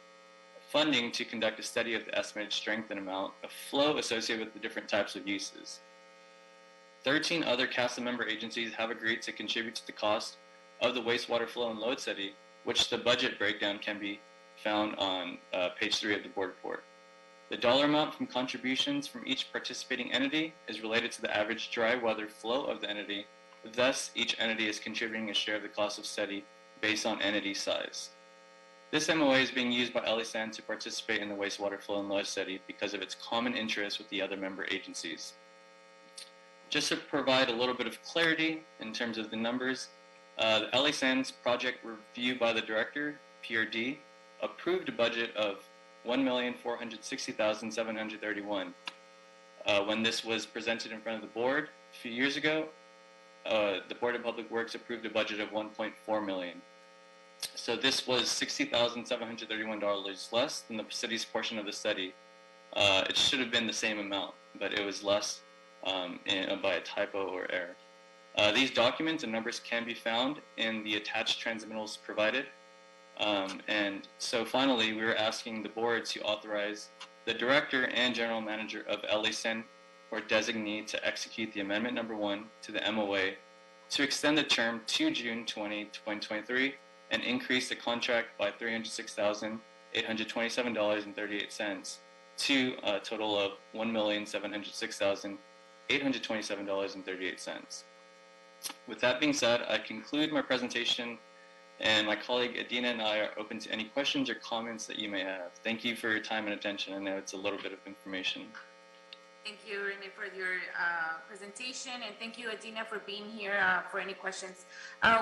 [SPEAKER 8] funding to conduct a study of the estimated strength and amount of flow associated with the different types of uses. 13 other CASA member agencies have agreed to contribute to the cost of the wastewater flow and load study,
[SPEAKER 10] which the budget breakdown can be found on page 3 of the board report. The dollar amount from contributions from each participating entity is related to the average dry weather flow of the entity. Thus, each entity is contributing a share of the cost of study based on entity size. This MOA is being used by LESAN to participate in the wastewater flow and load study because of its common interest with the other member agencies. Just to provide a little bit of clarity in terms of the numbers, the LESAN's project review by the director, PRD, approved a budget of $1,460,731. When this was presented in front of the board a few years ago, the Board of Public Works approved a budget of $1.4 million. So this was $60,731 less than the city's portion of the study. It should have been the same amount, but it was less by a typo or error. These documents and numbers can be found in the attached transmittals provided. And so finally, we were asking the board to authorize the director and general manager of LESAN or designee to execute the amendment number 1 to the MOA to extend the term to June 20, 2023 and increase the contract by $306,827.38 to a total of $1,706,827.38. With that being said, I conclude my presentation, and my colleague Adina and I are open to any questions or comments that you may have. Thank you for your time and attention. I know it's a little bit of information.
[SPEAKER 1] Thank you, Renee, for your presentation, and thank you, Adina, for being here for any questions.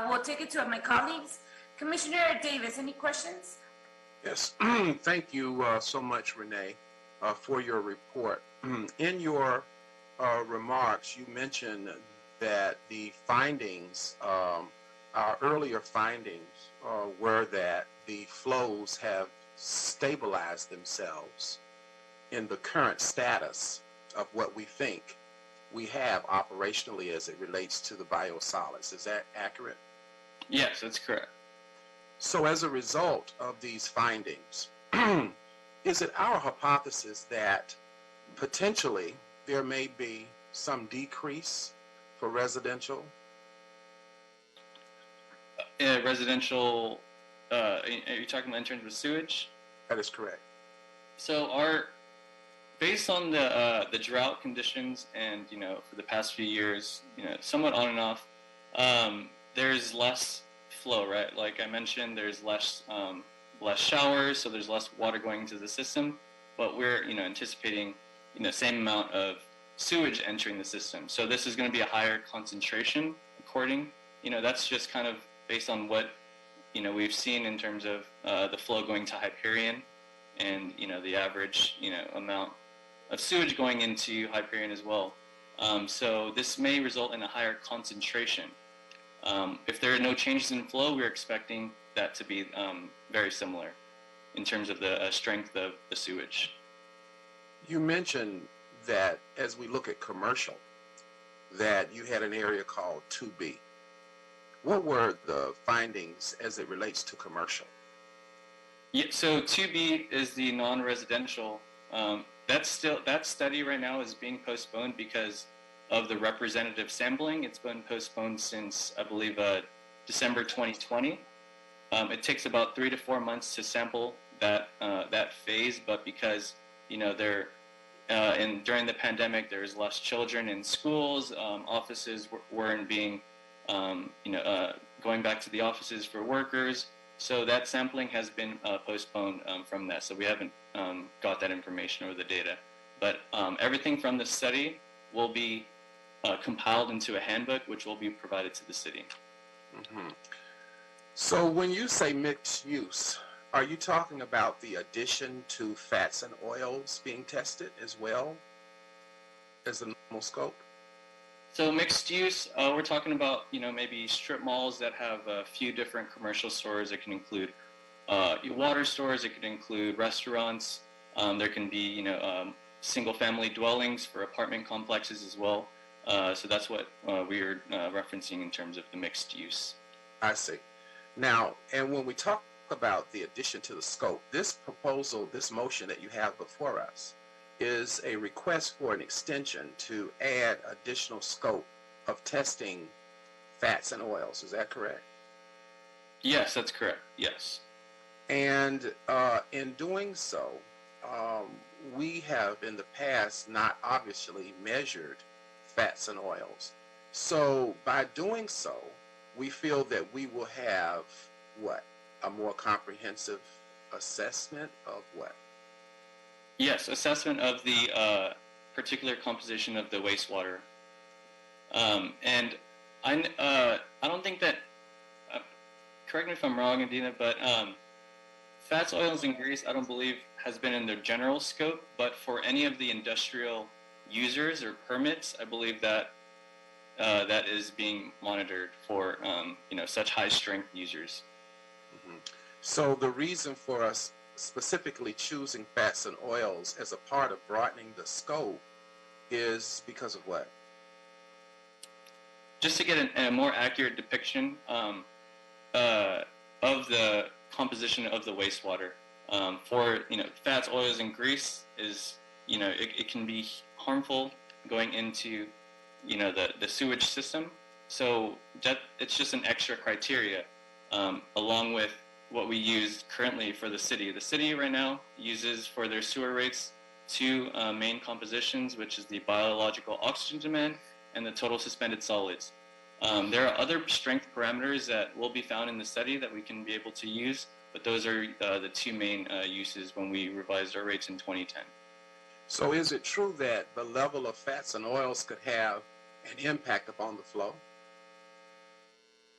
[SPEAKER 1] We'll take it to my colleagues. Commissioner Davis, any questions?
[SPEAKER 6] Yes, thank you so much, Renee, for your report. In your remarks, you mentioned that the findings, our earlier findings, were that the flows have stabilized themselves in the current status of what we think we have operationally as it relates to the biosolids. Is that accurate?
[SPEAKER 10] Yes, that's correct.
[SPEAKER 6] So as a result of these findings, is it our hypothesis that potentially there may be some decrease for residential?
[SPEAKER 10] Residential, are you talking about in terms of sewage?
[SPEAKER 6] That is correct.
[SPEAKER 10] So based on the drought conditions and, for the past few years, somewhat on and off, there's less flow, right? Like I mentioned, there's less showers, so there's less water going into the system, but we're, anticipating, same amount of sewage entering the system. So this is going to be a higher concentration according, that's just kind of based on what, we've seen in terms of the flow going to Hyperion and, the average, amount of sewage going into Hyperion as well. So this may result in a higher concentration. If there are no changes in flow, we're expecting that to be very similar in terms of the strength of the sewage.
[SPEAKER 6] You mentioned that as we look at commercial, that you had an area called 2B. What were the findings as it relates to commercial?
[SPEAKER 10] Yeah, so 2B is the non-residential. That study right now is being postponed because of the representative sampling. It's been postponed since, I believe, December 2020. It takes about 3 to 4 months to sample that phase, but because during the pandemic, there was less children in schools, offices weren't being, going back to the offices for workers. So that sampling has been postponed from that. So we haven't got that information or the data. But everything from the study will be compiled into a handbook, which will be provided to the city.
[SPEAKER 6] Mm-hmm. So when you say mixed use, are you talking about the addition to fats and oils being tested as well as the normal scope?
[SPEAKER 10] So mixed use, we're talking about, maybe strip malls that have a few different commercial stores. It can include water stores. It could include restaurants. There can be, single-family dwellings for apartment complexes as well. So that's what we're referencing in terms of the mixed use.
[SPEAKER 6] I see. Now, and when we talk about the addition to the scope, this proposal, this motion that you have before us, is a request for an extension to add additional scope of testing fats and oils. Is that correct?
[SPEAKER 10] Yes, that's correct. Yes.
[SPEAKER 6] And in doing so, um, we have in the past not obviously measured fats and oils. So by doing so, we feel that we will have what? A more comprehensive assessment of what?
[SPEAKER 10] Yes, assessment of the particular composition of the wastewater. And I don't think that, uh, correct me if I'm wrong, Adina, but fats, oils, and grease, I don't believe has been in their general scope, but for any of the industrial users or permits, I believe that that is being monitored for such high strength users.
[SPEAKER 6] Mhm. So the reason for us specifically choosing fats and oils as a part of broadening the scope is because of what?
[SPEAKER 10] Just to get a more accurate depiction of the composition of the wastewater. For fats, oils, and grease is it can be harmful going into the sewage system. So that it's just an extra criteria, along with what we use currently for the city. The city right now uses for their sewer rates two main compositions, which is the biological oxygen demand and the total suspended solids. There are other strength parameters that will be found in the study that we can be able to use, but those are the two main uses when we revised our rates in 2010.
[SPEAKER 6] So is it true that the level of fats and oils could have an impact upon the flow?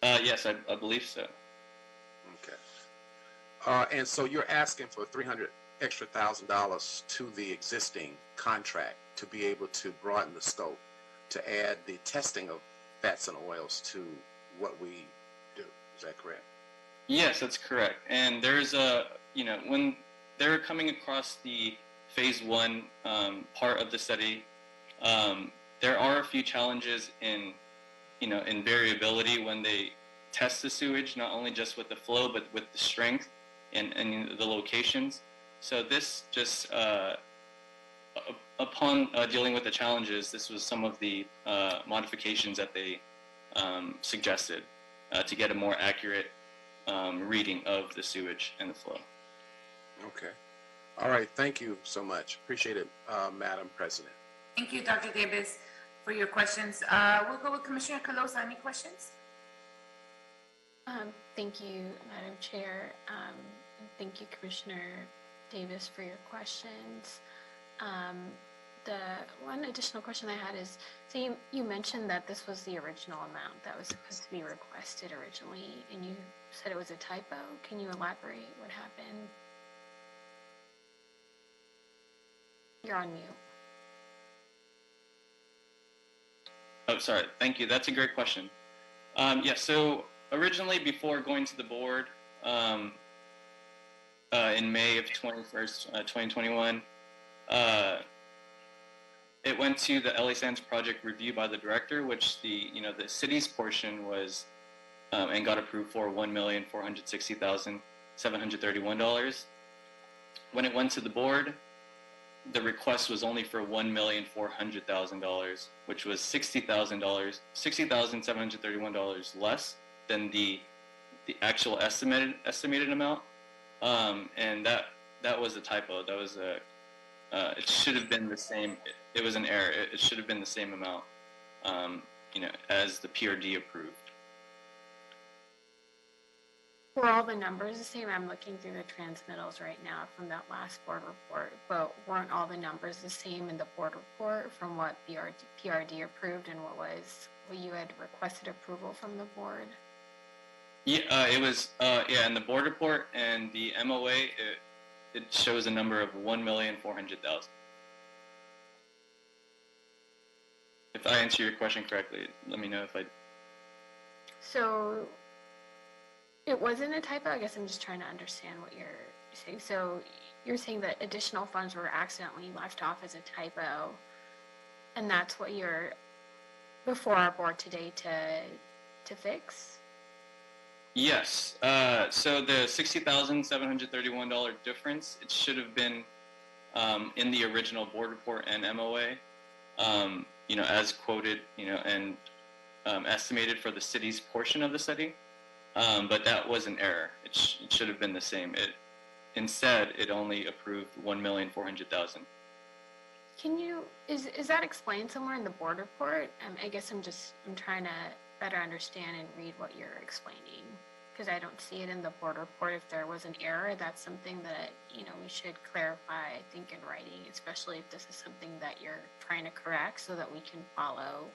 [SPEAKER 10] Yes, I believe so.
[SPEAKER 6] Okay. And so you're asking for $300,000 extra to the existing contract to be able to broaden the scope, to add the testing of fats and oils to what we do. Is that correct?
[SPEAKER 10] Yes, that's correct. And there's when they're coming across the phase one part of the study, there are a few challenges in variability when they test the sewage, not only just with the flow, but with the strength and the locations. So this just, upon dealing with the challenges, this was some of the modifications that they suggested to get a more accurate reading of the sewage and the flow.
[SPEAKER 6] Okay. All right. Thank you so much. Appreciate it, Madam President.
[SPEAKER 1] Thank you, Dr. Davis, for your questions. We'll go with Commissioner Calosa. Any questions?
[SPEAKER 7] Thank you, Madam Chair. And thank you, Commissioner Davis, for your questions. The one additional question I had is, so you mentioned that this was the original amount that was supposed to be requested originally, and you said it was a typo. Can you elaborate what happened? You're on mute.
[SPEAKER 10] Oh, sorry. Thank you. That's a great question. So originally, before going to the board in May of 2021, it went to the LA Sands project review by the director, which the city's portion was and got approved for $1,460,731. When it went to the board, the request was only for $1,400,000, which was $60,731 less than the actual estimated amount, and that was a typo. That was it should have been the same. It was an error. It should have been the same amount, as the PRD approved.
[SPEAKER 7] Were all the numbers the same? I'm looking through the transmittals right now from that last board report, but weren't all the numbers the same in the board report from what PRD approved and what you had requested approval from the board?
[SPEAKER 10] Yeah, it was. In the board report and the MOA, it shows a number of $1,400,000. If I answer your question correctly, let me know if I.
[SPEAKER 7] So it wasn't a typo. I guess I'm just trying to understand what you're saying. So you're saying that additional funds were accidentally left off as a typo, and that's what you're before our board today to fix?
[SPEAKER 10] Yes. So the $60,731 difference, it should have been in the original board report and MOA, as quoted, and estimated for the city's portion of the study. but that was an error. It should have been the same. Instead, it only approved 1,400,000.
[SPEAKER 7] Can you, is that explained somewhere in the board report? I guess I'm trying to better understand and read what you're explaining, because I don't see it in the board report. If there was an error, that's something that, we should clarify, I think, in writing, especially if this is something that you're trying to correct so that we can follow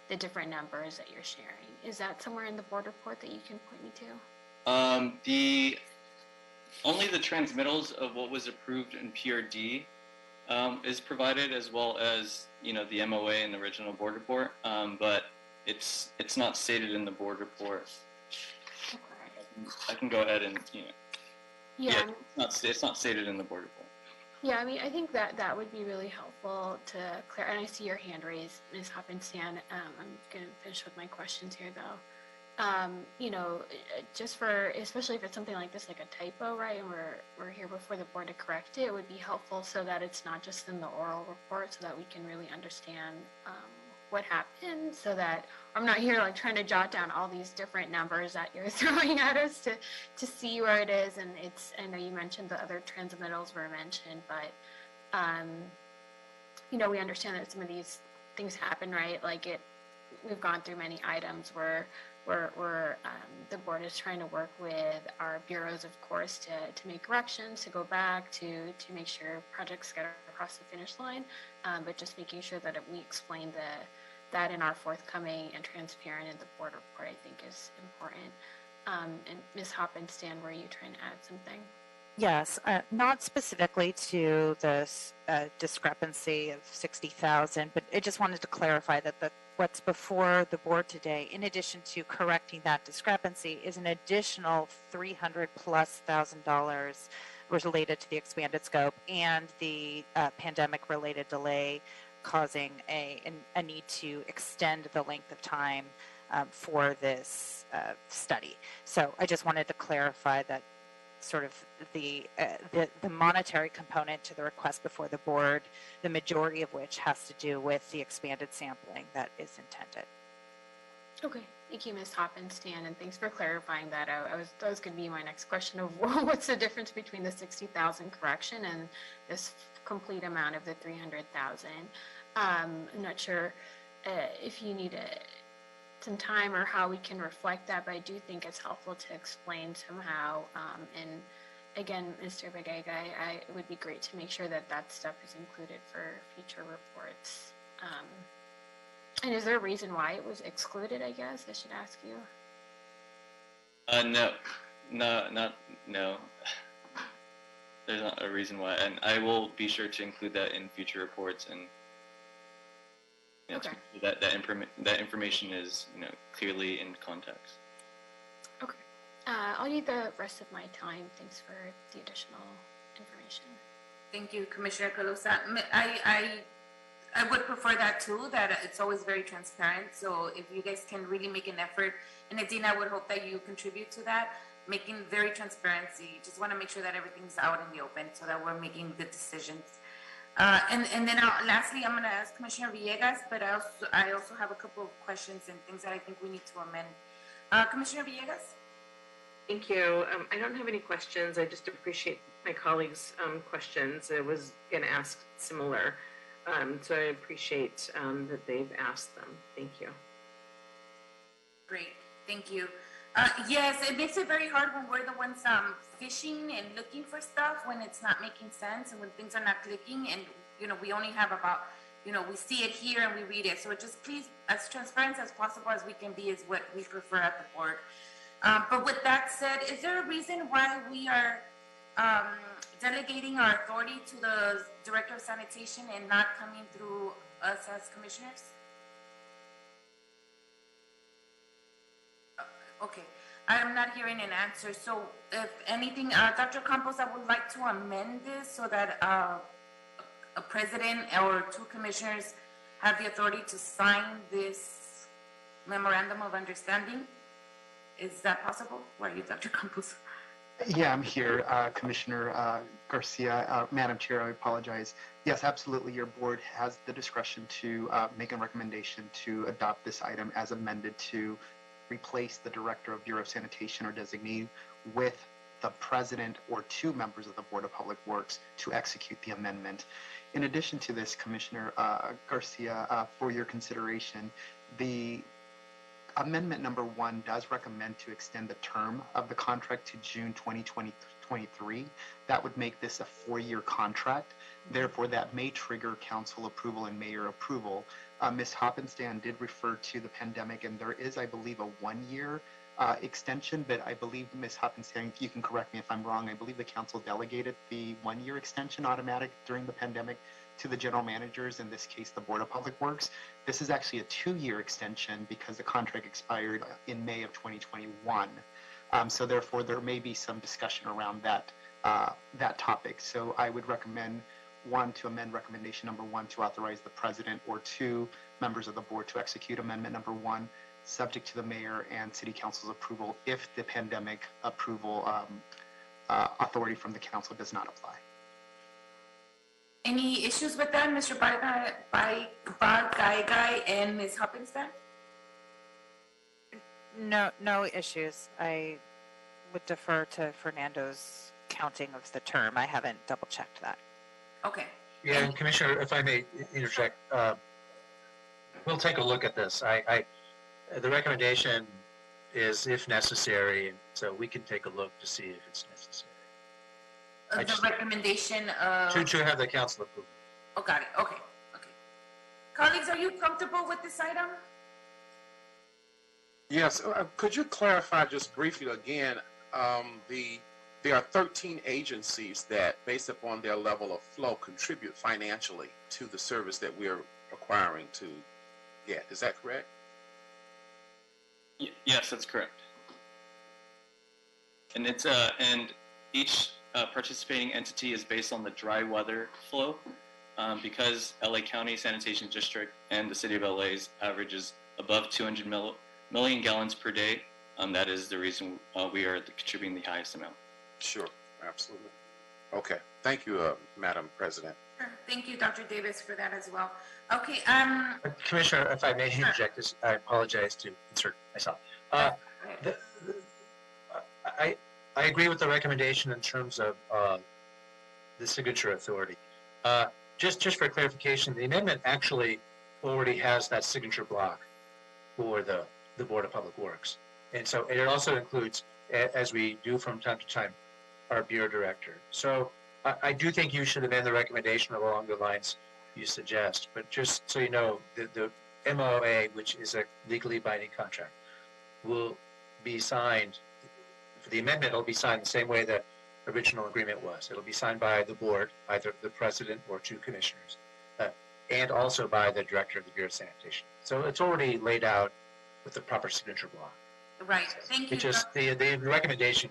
[SPEAKER 7] the different numbers that you're sharing. Is that somewhere in the board report that you can point me to?
[SPEAKER 10] Only the transmittals of what was approved in PRD is provided, as well as the MOA and the original board report, but it's not stated in the board report.
[SPEAKER 7] Okay.
[SPEAKER 10] I can go ahead and
[SPEAKER 7] Yeah.
[SPEAKER 10] It's not stated in the board report.
[SPEAKER 7] Yeah, I think that would be really helpful to clear. And I see your hand raised, Ms. Hoppenstand. I'm going to finish with my questions here, though. Just for, especially if it's something like this, like a typo, right? And we're here before the board to correct it. It would be helpful so that it's not just in the oral report, so that we can really understand what happened. So that I'm not here like trying to jot down all these different numbers that you're throwing at us to see where it is. And I know you mentioned the other transmittals were mentioned, but we understand that some of these things happen, right? Like we've gone through many items where the board is trying to work with our bureaus, of course, to make corrections, to go back, to make sure projects get across the finish line, but just making sure that we explain that in our forthcoming and transparent in the board report, I think, is important. And Ms. Hoppenstand, were you trying to add something?
[SPEAKER 11] Yes, not specifically to this discrepancy of 60,000, but I just wanted to clarify that what's before the board today, in addition to correcting that discrepancy, is an additional $300,000+ related to the expanded scope and the pandemic-related delay causing a need to extend the length of time for this study. So I just wanted to clarify that sort of the monetary component to the request before the board, the majority of which has to do with the expanded sampling that is intended.
[SPEAKER 7] Okay, thank you, Ms. Hoppenstand, and thanks for clarifying that. That was going to be my next question of what's the difference between the 60,000 correction and this complete amount of the 300,000. I'm not sure if you need some time or how we can reflect that, but I do think it's helpful to explain somehow. And again, Mr. Bagega, it would be great to make sure that stuff is included for future reports. And is there a reason why it was excluded, I guess? I should ask you.
[SPEAKER 10] No. There's not a reason why, and I will be sure to include that in future reports, and
[SPEAKER 7] okay.
[SPEAKER 10] that information is clearly in context.
[SPEAKER 7] Okay. I'll need the rest of my time. Thanks for the additional information.
[SPEAKER 1] Thank you, Commissioner Calosa. I would prefer that too, that it's always very transparent. So if you guys can really make an effort, and Nadine, I would hope that you contribute to that, making very transparency. Just want to make sure that everything's out in the open so that we're making good decisions. And then lastly, I'm going to ask Commissioner Villegas, but I also have a couple of questions and things that I think we need to amend. Commissioner Villegas?
[SPEAKER 5] Thank you. I don't have any questions. I just appreciate my colleagues' questions. I was going to ask similar, so I appreciate that they've asked them. Thank you.
[SPEAKER 1] Great. Thank you. Yes, it makes it very hard when we're the ones fishing and looking for stuff when it's not making sense and when things are not clicking, and we only have about we see it here and we read it. So just please, as transparent as possible as we can be is what we prefer at the board. But with that said, is there a reason why we are delegating our authority to the Director of Sanitation and not coming through us as commissioners? Okay, I'm not hearing an answer. So if anything, Dr. Campos, I would like to amend this so that a president or two commissioners have the authority to sign this memorandum of understanding. Is that possible? Where are you, Dr. Campos?
[SPEAKER 2] Yeah, I'm here, Commissioner Garcia. Madam Chair, I apologize. Yes, absolutely. Your board has the discretion to make a recommendation to adopt this item as amended to replace the Director of Bureau of Sanitation or designee with the President or two members of the Board of Public Works to execute the amendment. In addition to this, Commissioner Garcia, for your consideration, the Amendment number 1 does recommend to extend the term of the contract to June 2023. That would make this a 4-year contract. Therefore, that may trigger council approval and mayor approval. Ms. Hoppenstan did refer to the pandemic, and there is, I believe, a 1-year extension, but I believe, Ms. Hoppenstan, you can correct me if I'm wrong, I believe the council delegated the 1-year extension automatic during the pandemic to the general managers, in this case, the Board of Public Works. This is actually a 2-year extension because the contract expired in May of 2021. So therefore, there may be some discussion around that topic. So I would recommend, 1, to amend recommendation number 1 to authorize the president or 2 members of the board to execute amendment number 1, subject to the mayor and city council's approval if the pandemic approval authority from the council does not apply.
[SPEAKER 1] Any issues with that, Mr. Bagaigai and Ms. Hoppenstan?
[SPEAKER 11] No issues. I would defer to Fernando's counting of the term. I haven't double checked that.
[SPEAKER 1] Okay.
[SPEAKER 12] Yeah, and Commissioner, if I may interject, we'll take a look at this. The recommendation is if necessary, so we can take a look to see if it's necessary.
[SPEAKER 1] The recommendation of...
[SPEAKER 12] To have the council approve.
[SPEAKER 1] Oh, got it. Okay. Colleagues, are you comfortable with this item?
[SPEAKER 6] Yes, could you clarify just briefly again, there are 13 agencies that, based upon their level of flow, contribute financially to the service that we're acquiring to get. Is that correct?
[SPEAKER 10] Yes, that's correct. And it's and each participating entity is based on the dry weather flow. Because LA County Sanitation District and the City of LA's average is above 200 million gallons per day, that is the reason we are contributing the highest amount.
[SPEAKER 6] Sure, absolutely. Okay, thank you, Madam President.
[SPEAKER 1] Sure. Thank you, Dr. Davis, for that as well. Okay.
[SPEAKER 12] Commissioner, if I may interject this, I apologize to insert myself. I agree with the recommendation in terms of the signature authority. Just for clarification, the amendment actually already has that signature block for the Board of Public Works. And so it also includes, as we do from time to time, our bureau director. So I do think you should amend the recommendation along the lines you suggest. But just so you know, the MOA, which is a legally binding contract, will be signed, for the amendment, it'll be signed the same way the original agreement was. It'll be signed by the board, either the president or 2 commissioners, and also by the director of the Bureau of Sanitation. So it's already laid out with the proper signature block.
[SPEAKER 1] Right. Thank you.
[SPEAKER 12] It just the recommendation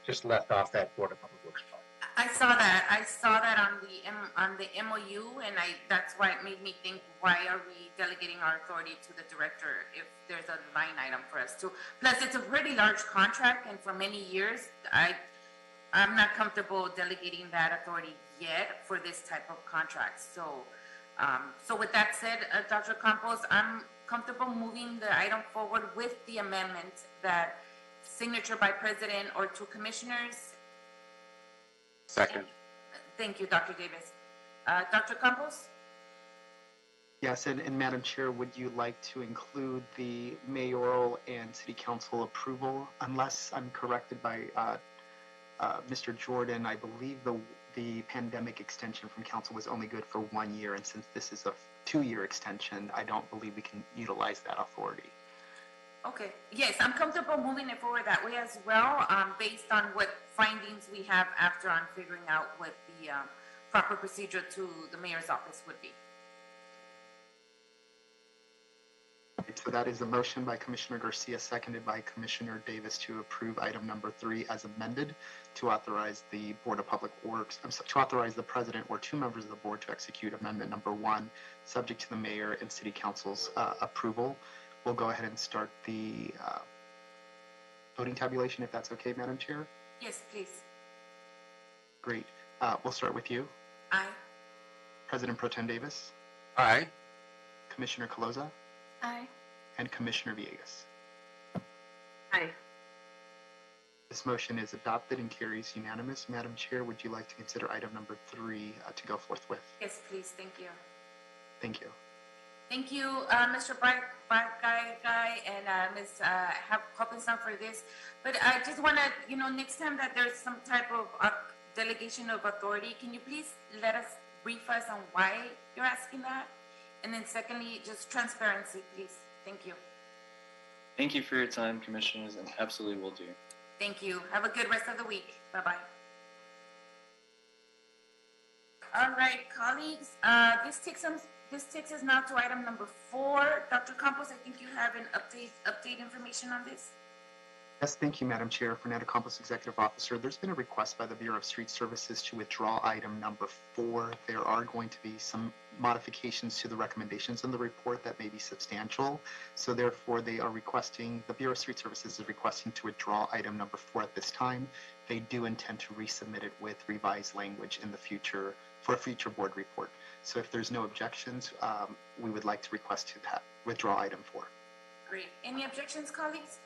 [SPEAKER 12] just left off that Board of Public Works part.
[SPEAKER 1] I saw that on the MOU, and that's why it made me think, why are we delegating our authority to the director if there's a line item for us to? Plus, it's a pretty large contract, and for many years, I'm not comfortable delegating that authority yet for this type of contract. So with that said, Dr. Campos, I'm comfortable moving the item forward with the amendment that signature by president or 2 commissioners.
[SPEAKER 6] Second.
[SPEAKER 1] Thank you, Dr. Davis. Dr. Campos?
[SPEAKER 2] Yes, and Madam Chair, would you like to include the mayoral and city council approval? Unless I'm corrected by Mr. Jordan, I believe the pandemic extension from council was only good for 1 year, and since this is a 2-year extension, I don't believe we can utilize that authority.
[SPEAKER 1] Okay. Yes, I'm comfortable moving it forward that way as well, based on what findings we have after on figuring out what the proper procedure to the mayor's office would be.
[SPEAKER 2] So that is a motion by Commissioner Garcia, seconded by Commissioner Davis, to approve item number 3 as amended, to authorize the Board of Public Works, to authorize the president or 2 members of the board to execute amendment number 1, subject to the mayor and city council's approval. We'll go ahead and start the voting tabulation, if that's okay, Madam Chair.
[SPEAKER 1] Yes, please.
[SPEAKER 2] Great. We'll start with you.
[SPEAKER 1] Aye.
[SPEAKER 2] President Pro Tem Davis.
[SPEAKER 6] Aye.
[SPEAKER 2] Commissioner Caloza.
[SPEAKER 7] Aye.
[SPEAKER 2] And Commissioner Villegas.
[SPEAKER 5] Aye.
[SPEAKER 2] This motion is adopted and carries unanimous. Madam Chair, would you like to consider item number 3 to go forthwith?
[SPEAKER 1] Yes, please. Thank you.
[SPEAKER 2] Thank you.
[SPEAKER 1] Thank you, Mr. Guy and Ms. Hopkinson for this. But I just want to, next time that there's some type of delegation of authority, can you please let us brief us on why you're asking that? And then secondly, just transparency, please. Thank you.
[SPEAKER 10] Thank you for your time, commissioners, and absolutely will do.
[SPEAKER 1] Thank you. Have a good rest of the week. Bye-bye. All right, colleagues, this takes us now to item number 4. Dr. Campos, I think you have an update information on this.
[SPEAKER 2] Yes, thank you, Madam Chair. Fernando Campos, Executive Officer. There's been a request by the Bureau of Street Services to withdraw item number 4. There are going to be some modifications to the recommendations in the report that may be substantial. So therefore, the Bureau of Street Services is requesting to withdraw item number 4 at this time. They do intend to resubmit it with revised language in the future for a future board report. So if there's no objections, we would like to request to withdraw item 4.
[SPEAKER 1] Great. Any objections, colleagues?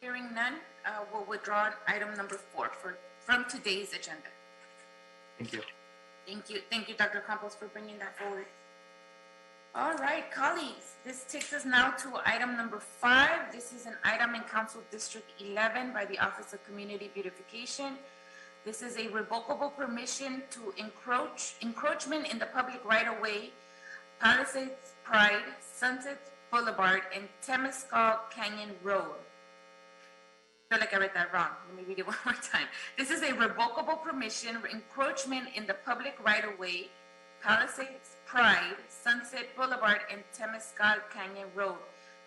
[SPEAKER 1] Hearing none, we'll withdraw item number 4 from today's agenda.
[SPEAKER 2] Thank you.
[SPEAKER 1] Thank you. Thank you, Dr. Campos, for bringing that forward. All right, colleagues, this takes us now to item number 5. This is an item in Council District 11 by the Office of Community Beautification. This is a revocable permission to encroachment in the public right-of-way, Palisades Pride, Sunset Boulevard, and Temescal Canyon Road. I feel like I read that wrong. Let me read it one more time. This is a revocable permission encroachment in the public right-of-way, Palisades Pride, Sunset Boulevard, and Temescal Canyon Road,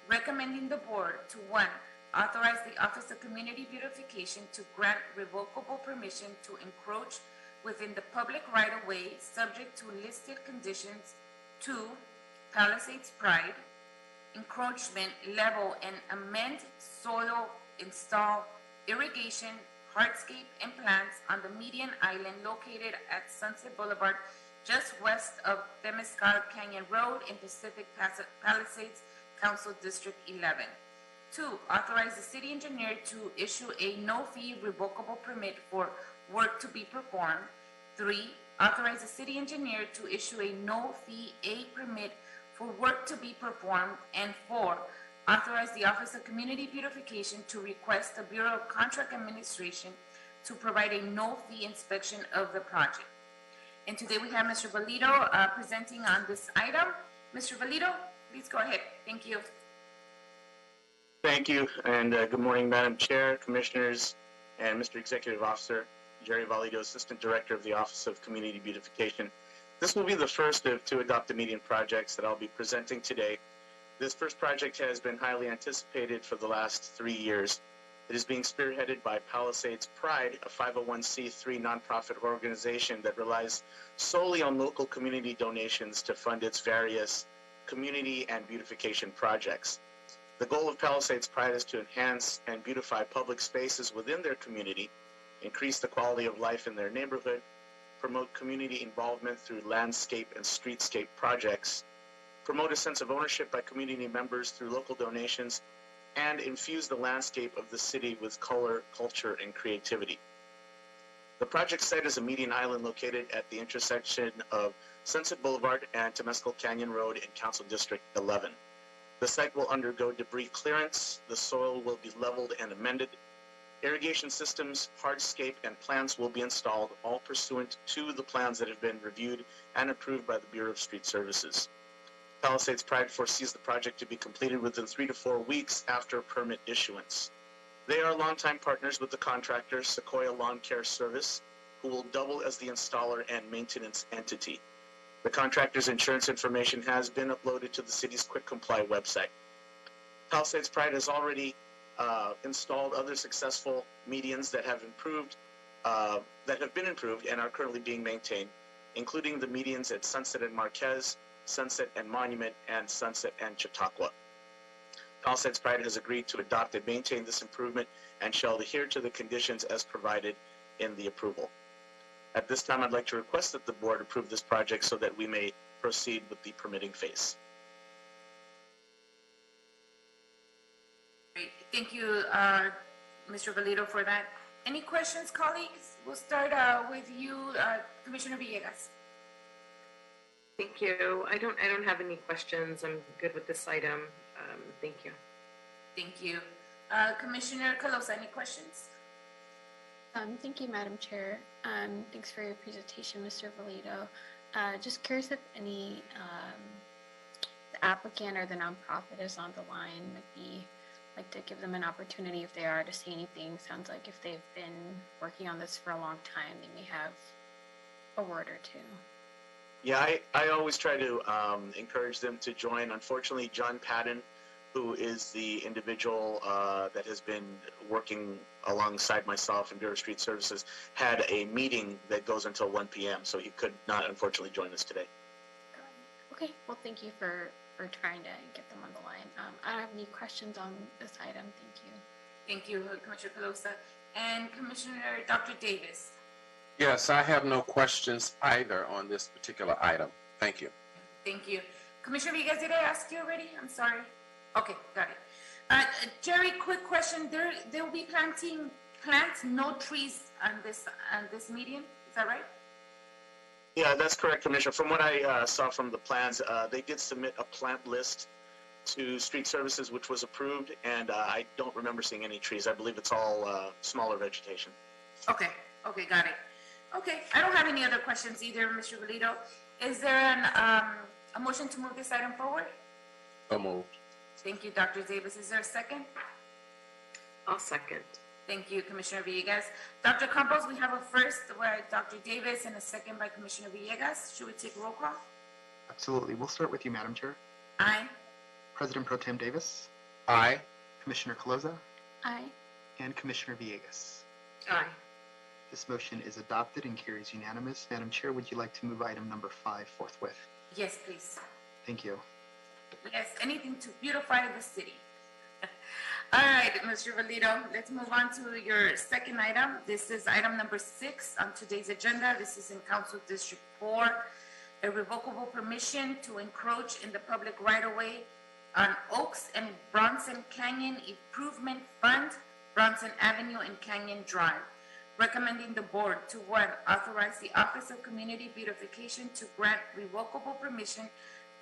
[SPEAKER 1] recommending the board to 1, authorize the Office of Community Beautification to grant revocable permission to encroach within the public right-of-way, subject to listed conditions. 2, Palisades Pride, encroachment, level, and amend soil, install irrigation, hardscape, and plants on the median island located at Sunset Boulevard, just west of Temescal Canyon Road in Pacific Palisades, Council District 11. 2, authorize the city engineer to issue a no-fee revocable permit for work to be performed. 3, authorize the city engineer to issue a no-fee A permit for work to be performed. And 4, authorize the Office of Community Beautification to request the Bureau of Contract Administration to provide a no-fee inspection of the project. And today we have Mr. Valito presenting on this item. Mr. Valito, please go ahead. Thank you.
[SPEAKER 13] Thank you, and good morning, Madam Chair, Commissioners, and Mr. Executive Officer, Jerry Valito, Assistant Director of the Office of Community Beautification. This will be the first of 2 Adopt a Median projects that I'll be presenting today. This first project has been highly anticipated for the last 3 years. It is being spearheaded by Palisades Pride, a 501c3 nonprofit organization that relies solely on local community donations to fund its various community and beautification projects. The goal of Palisades Pride is to enhance and beautify public spaces within their community, increase the quality of life in their neighborhood, promote community involvement through landscape and streetscape projects, promote a sense of ownership by community members through local donations, and infuse the landscape of the city with color, culture, and creativity. The project site is a median island located at the intersection of Sunset Boulevard and Temescal Canyon Road in Council District 11. The site will undergo debris clearance, the soil will be leveled and amended, irrigation systems, hardscape, and plants will be installed, all pursuant to the plans that have been reviewed and approved by the Bureau of Street Services. Palisades Pride foresees the project to be completed within 3 to 4 weeks after permit issuance. They are longtime partners with the contractor, Sequoia Lawn Care Service, who will double as the installer and maintenance entity. The contractor's insurance information has been uploaded to the city's Quick Comply website. Palisades Pride has already installed other successful medians that have been improved and are currently being maintained, including the medians at Sunset and Marquez, Sunset and Monument, and Sunset and Chautauqua. Palisades Pride has agreed to adopt and maintain this improvement and shall adhere to the conditions as provided in the approval. At this time, I'd like to request that the board approve this project so that we may proceed with the permitting phase.
[SPEAKER 1] Great. Thank you, Mr. Valido, for that. Any questions, colleagues? We'll start with you, Commissioner Villegas.
[SPEAKER 5] Thank you. I don't have any questions. I'm good with this item. Thank you.
[SPEAKER 1] Thank you. Commissioner Calosa, any questions?
[SPEAKER 7] Thank you, Madam Chair. Thanks for your presentation, Mr. Valido. Just curious if any the applicant or the nonprofit is on the line. Like to give them an opportunity if they are to say anything. Sounds like if they've been working on this for a long time, they may have a word or two.
[SPEAKER 13] Yeah, I always try to encourage them to join. Unfortunately, John Patton, who is the individual that has been working alongside myself and Bureau of Street Services, had a meeting that goes until 1 p.m., so he could not, unfortunately, join us today.
[SPEAKER 7] Okay, well, thank you for trying to get them on the line. I don't have any questions on this item. Thank you.
[SPEAKER 1] Thank you, Commissioner Calosa. And Commissioner Dr. Davis.
[SPEAKER 6] Yes, I have no questions either on this particular item. Thank you.
[SPEAKER 1] Thank you. Commissioner Villegas, did I ask you already? I'm sorry. Okay, got it. Jerry, quick question. There will be planting plants, no trees on this median. Is that right?
[SPEAKER 13] Yeah, that's correct, Commissioner. From what I saw from the plans, they did submit a plant list to Street Services, which was approved, and I don't remember seeing any trees. I believe it's all smaller vegetation.
[SPEAKER 1] Okay, got it. Okay, I don't have any other questions either, Mr. Valido. Is there a motion to move this item forward?
[SPEAKER 6] So moved.
[SPEAKER 1] Thank you, Dr. Davis. Is there a second?
[SPEAKER 5] I'll second.
[SPEAKER 1] Thank you, Commissioner Villegas. Dr. Campos, we have a first by Dr. Davis and a second by Commissioner Villegas. Should we take roll call?
[SPEAKER 2] Absolutely. We'll start with you, Madam Chair.
[SPEAKER 1] Aye.
[SPEAKER 2] President Pro Tem Davis.
[SPEAKER 6] Aye.
[SPEAKER 2] Commissioner Calosa.
[SPEAKER 7] Aye.
[SPEAKER 2] And Commissioner Villegas.
[SPEAKER 5] Aye.
[SPEAKER 2] This motion is adopted and carries unanimous. Madam Chair, would you like to move item number 5 forthwith?
[SPEAKER 1] Yes, please.
[SPEAKER 2] Thank you.
[SPEAKER 1] Yes, anything to beautify the city. All right, Mr. Valido, let's move on to your second item. This is item number 6 on today's agenda. This is in Council District 4, a revocable permission to encroach in the public right-of-way on Oaks and Bronson Canyon Improvement Fund, Bronson Avenue and Canyon Drive. Recommending the board to 1, authorize the Office of Community Beautification to grant revocable permission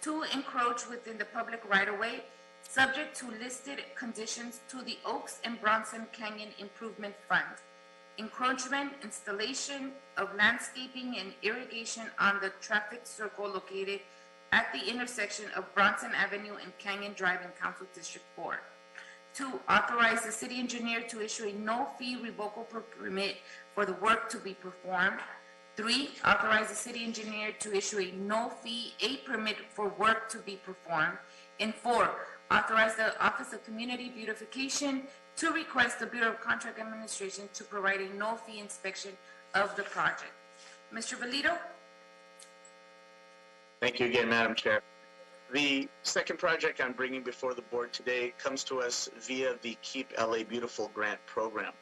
[SPEAKER 1] to encroach within the public right-of-way, subject to listed conditions to the Oaks and Bronson Canyon Improvement Fund. Encroachment, installation of landscaping and irrigation on the traffic circle located at the intersection of Bronson Avenue and Canyon Drive in Council District 4. 2, authorize the city engineer to issue a no-fee revocable permit for the work to be performed. 3, authorize the city engineer to issue a no-fee permit for work to be performed. And 4, authorize the Office of Community Beautification to request the Bureau of Contract Administration to provide a no-fee inspection of the project. Mr. Valido?
[SPEAKER 13] Thank you again, Madam Chair. The second project I'm bringing before the board today comes to us via the Keep LA Beautiful grant program.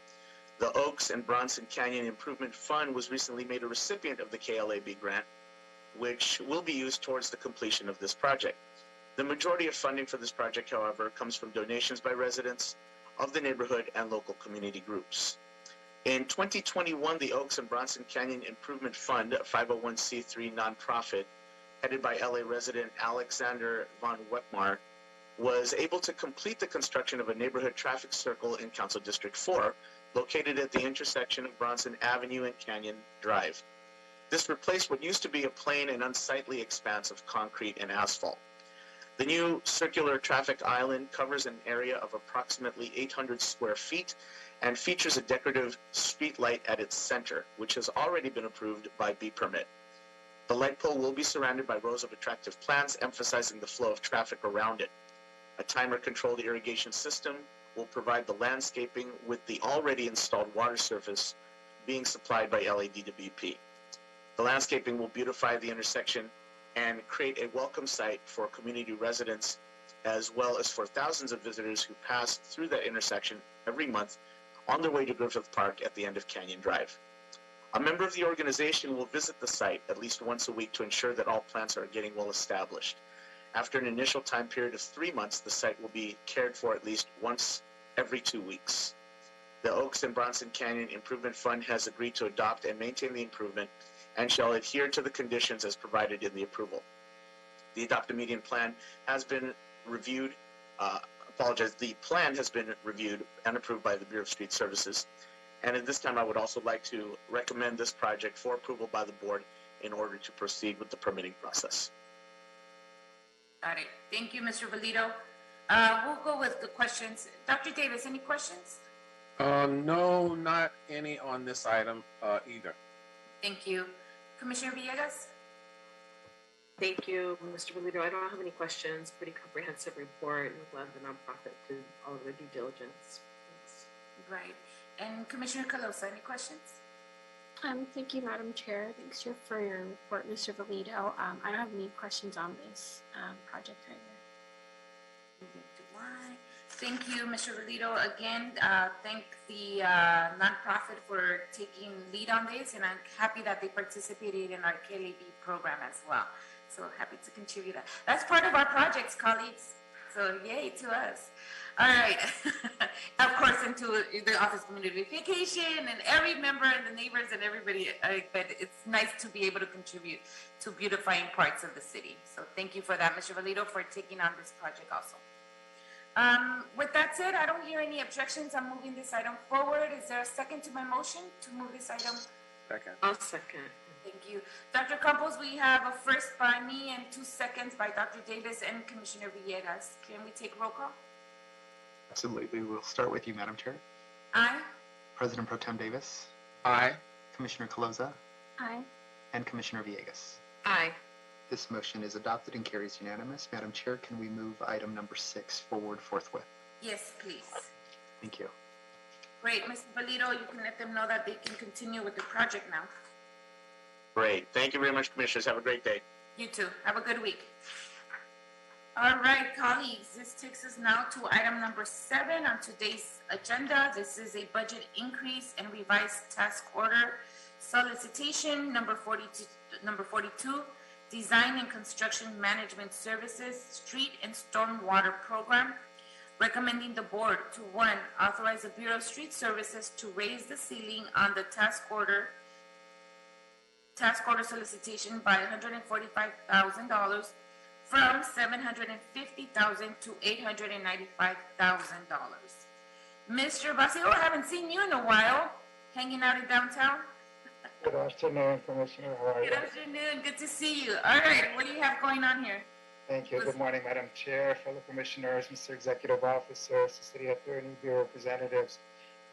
[SPEAKER 13] The Oaks and Bronson Canyon Improvement Fund was recently made a recipient of the KLAB grant, which will be used towards the completion of this project. The majority of funding for this project, however, comes from donations by residents of the neighborhood and local community groups. In 2021, the Oaks and Bronson Canyon Improvement Fund, a 501c3 nonprofit, headed by LA resident Alexander Von Weckmar, was able to complete the construction of a neighborhood traffic circle in Council District 4, located at the intersection of Bronson Avenue and Canyon Drive. This replaced what used to be a plain and unsightly expanse of concrete and asphalt. The new circular traffic island covers an area of approximately 800 square feet and features a decorative street light at its center, which has already been approved by B permit. The light pole will be surrounded by rows of attractive plants, emphasizing the flow of traffic around it. A timer-controlled irrigation system will provide the landscaping, with the already installed water surface being supplied by LADWP. The landscaping will beautify the intersection and create a welcome site for community residents, as well as for thousands of visitors who pass through that intersection every month on their way to Griffith Park at the end of Canyon Drive. A member of the organization will visit the site at least once a week to ensure that all plants are getting well established. After an initial time period of 3 months, the site will be cared for at least once every 2 weeks. The Oaks and Bronson Canyon Improvement Fund has agreed to adopt and maintain the improvement and shall adhere to the conditions as provided in the approval. The adopted median plan has been reviewed, the plan has been reviewed and approved by the Bureau of Street Services. And at this time, I would also like to recommend this project for approval by the board in order to proceed with the permitting process.
[SPEAKER 1] Got it. Thank you, Mr. Valido. We'll go with the questions. Dr. Davis, any questions?
[SPEAKER 6] No, not any on this item either.
[SPEAKER 1] Thank you. Commissioner Villegas?
[SPEAKER 5] Thank you, Mr. Valito. I don't have any questions. Pretty comprehensive report. I'm glad the nonprofit did all of their due diligence. Thanks.
[SPEAKER 1] Right. And Commissioner Calosa, any questions?
[SPEAKER 7] Thank you, Madam Chair. Thanks for your report, Mr. Valito. I don't have any questions on this project either.
[SPEAKER 1] Thank you, Mr. Valito. Again, thank the nonprofit for taking lead on this, and I'm happy that they participated in our KLAB program as well. So happy to contribute that. That's part of our projects, colleagues. So yay to us. All right. Of course, into the Office of Community Beautification and every member and the neighbors and everybody. But it's nice to be able to contribute to beautifying parts of the city. So thank you for that, Mr. Valito, for taking on this project also. With that said, I don't hear any objections. I'm moving this item forward. Is there a second to my motion to move this item?
[SPEAKER 6] Second.
[SPEAKER 5] I'll second.
[SPEAKER 1] Thank you. Dr. Campos, we have a first by me and 2 seconds by Dr. Davis and Commissioner Villegas. Can we take roll call?
[SPEAKER 2] Absolutely. We'll start with you, Madam Chair.
[SPEAKER 1] Aye.
[SPEAKER 2] President Pro Tem Davis.
[SPEAKER 6] Aye.
[SPEAKER 2] Commissioner Calosa.
[SPEAKER 7] Aye.
[SPEAKER 2] And Commissioner Villegas.
[SPEAKER 5] Aye.
[SPEAKER 2] This motion is adopted and carries unanimous. Madam Chair, can we move item number 6 forward forthwith?
[SPEAKER 1] Yes, please.
[SPEAKER 2] Thank you.
[SPEAKER 1] Great. Mr. Valito, you can let them know that they can continue with the project now.
[SPEAKER 13] Great. Thank you very much, Commissioners. Have a great day.
[SPEAKER 1] You too. Have a good week. All right, colleagues, this takes us now to item number 7 on today's agenda. This is a budget increase and revised task order solicitation number 42, Design and Construction Management Services, Street and Stormwater Program, recommending the board to 1, authorize the Bureau of Street Services to raise the ceiling on the task order solicitation by $145,000 from $750,000 to $895,000. Mr. Basilio, I haven't seen you in a while, hanging out in downtown.
[SPEAKER 14] Good afternoon, Commissioner. How are you?
[SPEAKER 1] Good afternoon. Good to see you. All right. What do you have going on here?
[SPEAKER 14] Thank you. Good morning, Madam Chair, fellow commissioners, Mr. Executive Officer, City Attorney, Bureau representatives.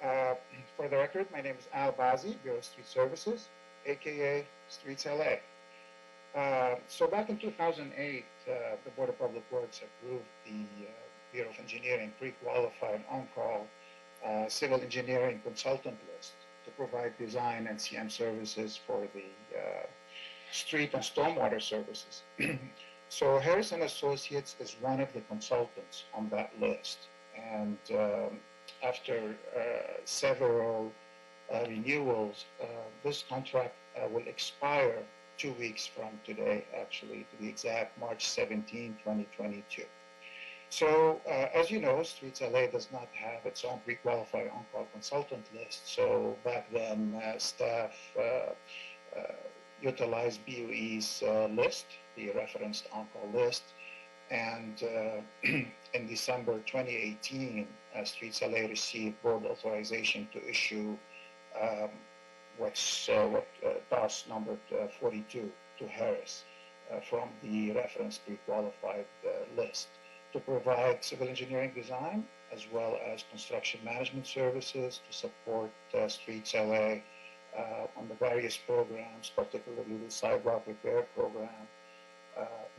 [SPEAKER 14] For the record, my name is Al Bazi, Bureau of Street Services, aka Streets LA. So back in 2008, the Board of Public Works approved the Bureau of Engineering pre-qualified on-call civil engineering consultant list to provide design and CM services for the street and stormwater services. So Harrison Associates is one of the consultants on that list. And after several renewals, this contract will expire 2 weeks from today, actually, to be exact, March 17, 2022. So, as you know, Streets LA does not have its own pre-qualified on-call consultant list. So back then, staff utilized BUE's list, the referenced on-call list. And in December 2018, Streets LA received board authorization to issue what DOS numbered 42 to Harris from the reference pre-qualified list to provide civil engineering design as well as construction management services to support Streets LA on the various programs, particularly the sidewalk repair program,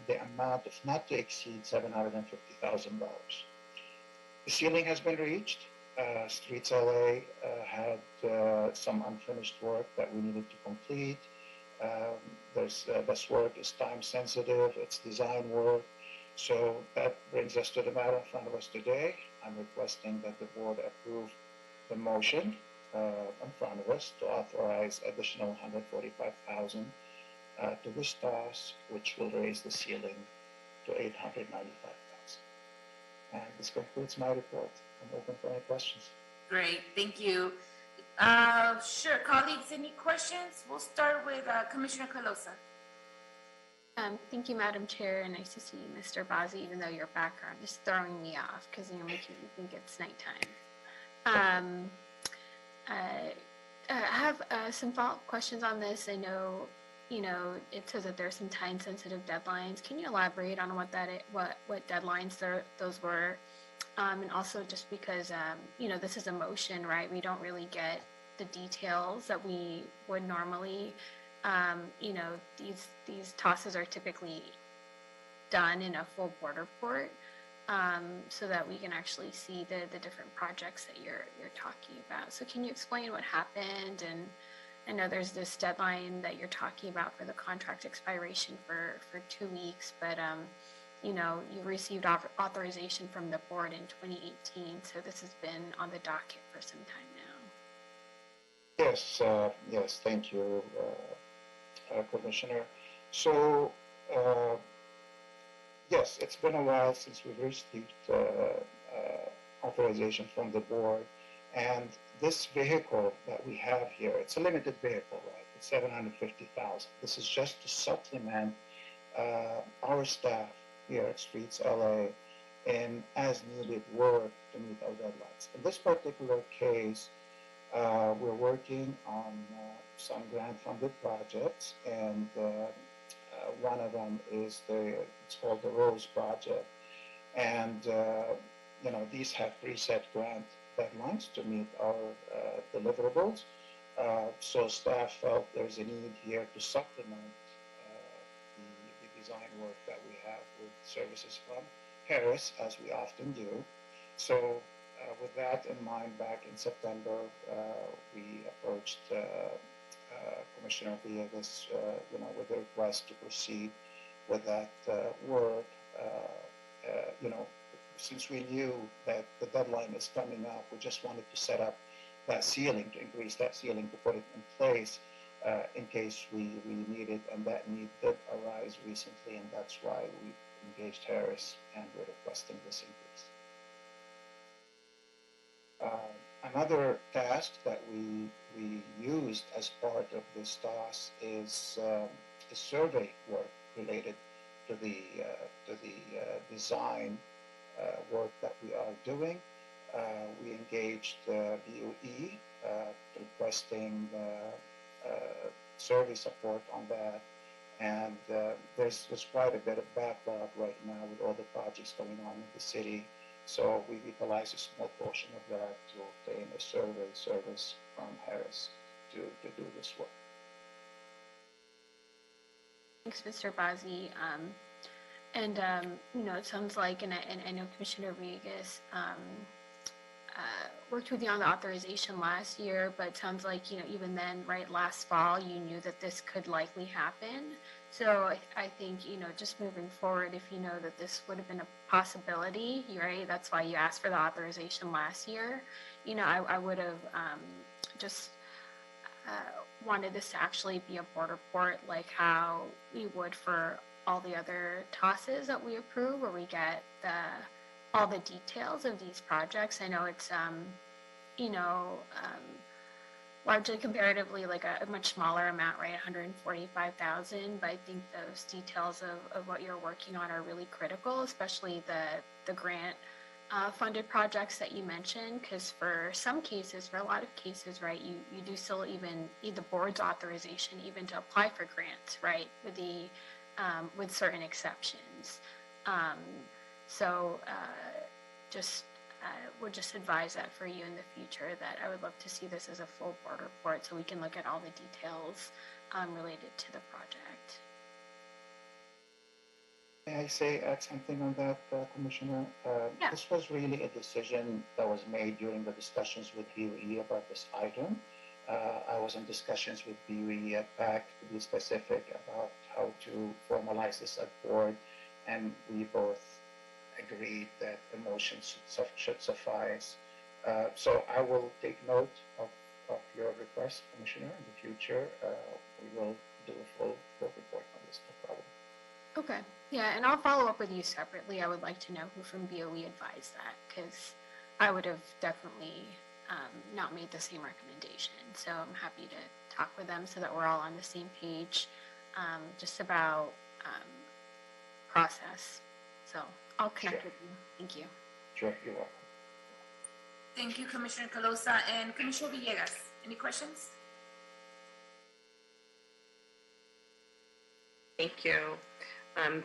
[SPEAKER 14] the amount of not to exceed $750,000. The ceiling has been reached. Streets LA had some unfinished work that we needed to complete. This work is time sensitive, it's design work. So that brings us to the matter in front of us today. I'm requesting that the board approve the motion in front of us to authorize additional $145,000 to this task, which will raise the ceiling to $895,000. And this concludes my report. I'm open for any questions.
[SPEAKER 1] Great, thank you. Sure, colleagues, any questions? We'll start with Commissioner Calosa.
[SPEAKER 7] Thank you, Madam Chair, and nice to see you, Mr. Bazzi, even though your background is throwing me off because you're making me think it's nighttime. I have some follow-up questions on this. I know, it says that there's some time-sensitive deadlines. Can you elaborate on what deadlines those were? And also just because, this is a motion, right? We don't really get the details that we would normally. These tosses are typically done in a full board report, so that we can actually see the different projects that you're talking about. So can you explain what happened? And I know there's this deadline that you're talking about for the contract expiration for 2 weeks, but you received authorization from the board in 2018, so this has been on the docket for some time now.
[SPEAKER 14] Yes, thank you, Commissioner. So, yes, it's been a while since we've received authorization from the board. And this vehicle that we have here, it's a limited vehicle, right? It's $750,000. This is just to supplement our staff here at Streets LA in as-needed work to meet our deadlines. In this particular case, we're working on some grant-funded projects, and one of them is it's called the Rose Project. And, these have preset grant deadlines to meet our deliverables. So staff felt there's a need here to supplement the design work that we have with services from Harris, as we often do. So with that in mind, back in September, we approached Commissioner Villegas, with a request to proceed with that work. Since we knew that the deadline is coming up, we just wanted to set up that ceiling, to increase that ceiling, to put it in place in case we need it, and that need did arise recently, and that's why we engaged Harris and we're requesting this increase. Another task that we used as part of this task is survey work related to the design work that we are doing. We engaged BOE requesting survey support on that, and there's quite a bit of backlog right now with all the projects going on in the city. So we utilized a small portion of that to obtain a survey service from Harris to do this work.
[SPEAKER 7] Thanks, Mr. Bazzi. It sounds like, and I know Commissioner Villegas worked with you on the authorization last year, but it sounds like, even then, right, last fall, you knew that this could likely happen. So I think, just moving forward, if you know that this would have been a possibility, right, that's why you asked for the authorization last year, I would have just wanted this to actually be a board report, like how we would for all the other tosses that we approve, where we get all the details of these projects. I know it's, largely comparatively like a much smaller amount, right, 145,000, but I think those details of what you're working on are really critical, especially the grant funded projects that you mentioned, because for some cases, for a lot of cases, right, you do still even need the board's authorization even to apply for grants, right, with certain exceptions. Would just advise that for you in the future, that I would love to see this as a full board report so we can look at all the details related to the project.
[SPEAKER 14] May I add something on that, Commissioner?
[SPEAKER 7] Yeah.
[SPEAKER 14] This was really a decision that was made during the discussions with BOE about this item. I was in discussions with BOE at PAC, to be specific, about how to formalize this at board, and we both agreed that the motion should suffice. So I will take note of your request, Commissioner. In the future, we will do a full report on this, no problem.
[SPEAKER 7] Okay. Yeah, and I'll follow up with you separately. I would like to know who from BOE advised that, because I would have definitely not made the same recommendation. So I'm happy to talk with them so that we're all on the same page just about process. So I'll connect with you. Thank you.
[SPEAKER 14] Sure, you're welcome.
[SPEAKER 1] Thank you, Commissioner Calosa. And Commissioner Villegas, any questions?
[SPEAKER 5] Thank you.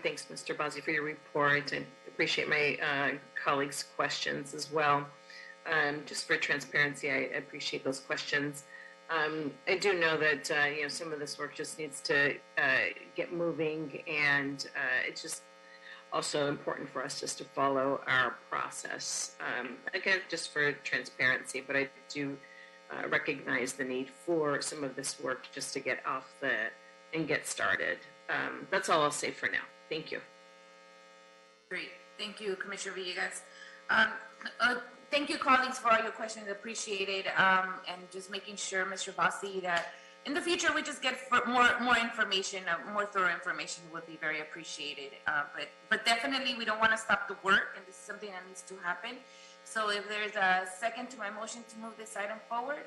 [SPEAKER 5] Thanks, Mr. Bazzi, for your report. I appreciate my colleagues' questions as well. Just for transparency, I appreciate those questions. I do know that some of this work just needs to get moving, and it's just also important for us just to follow our process. Again, just for transparency, but I do recognize the need for some of this work just to get and get started. That's all I'll say for now. Thank you.
[SPEAKER 1] Great. Thank you, Commissioner Villegas. Thank you, colleagues, for all your questions. Appreciated. And just making sure, Mr. Bossi, that in the future we just get more information, more thorough information would be very appreciated. But definitely we don't want to stop the work, and this is something that needs to happen. So if there's a second to my motion to move this item forward.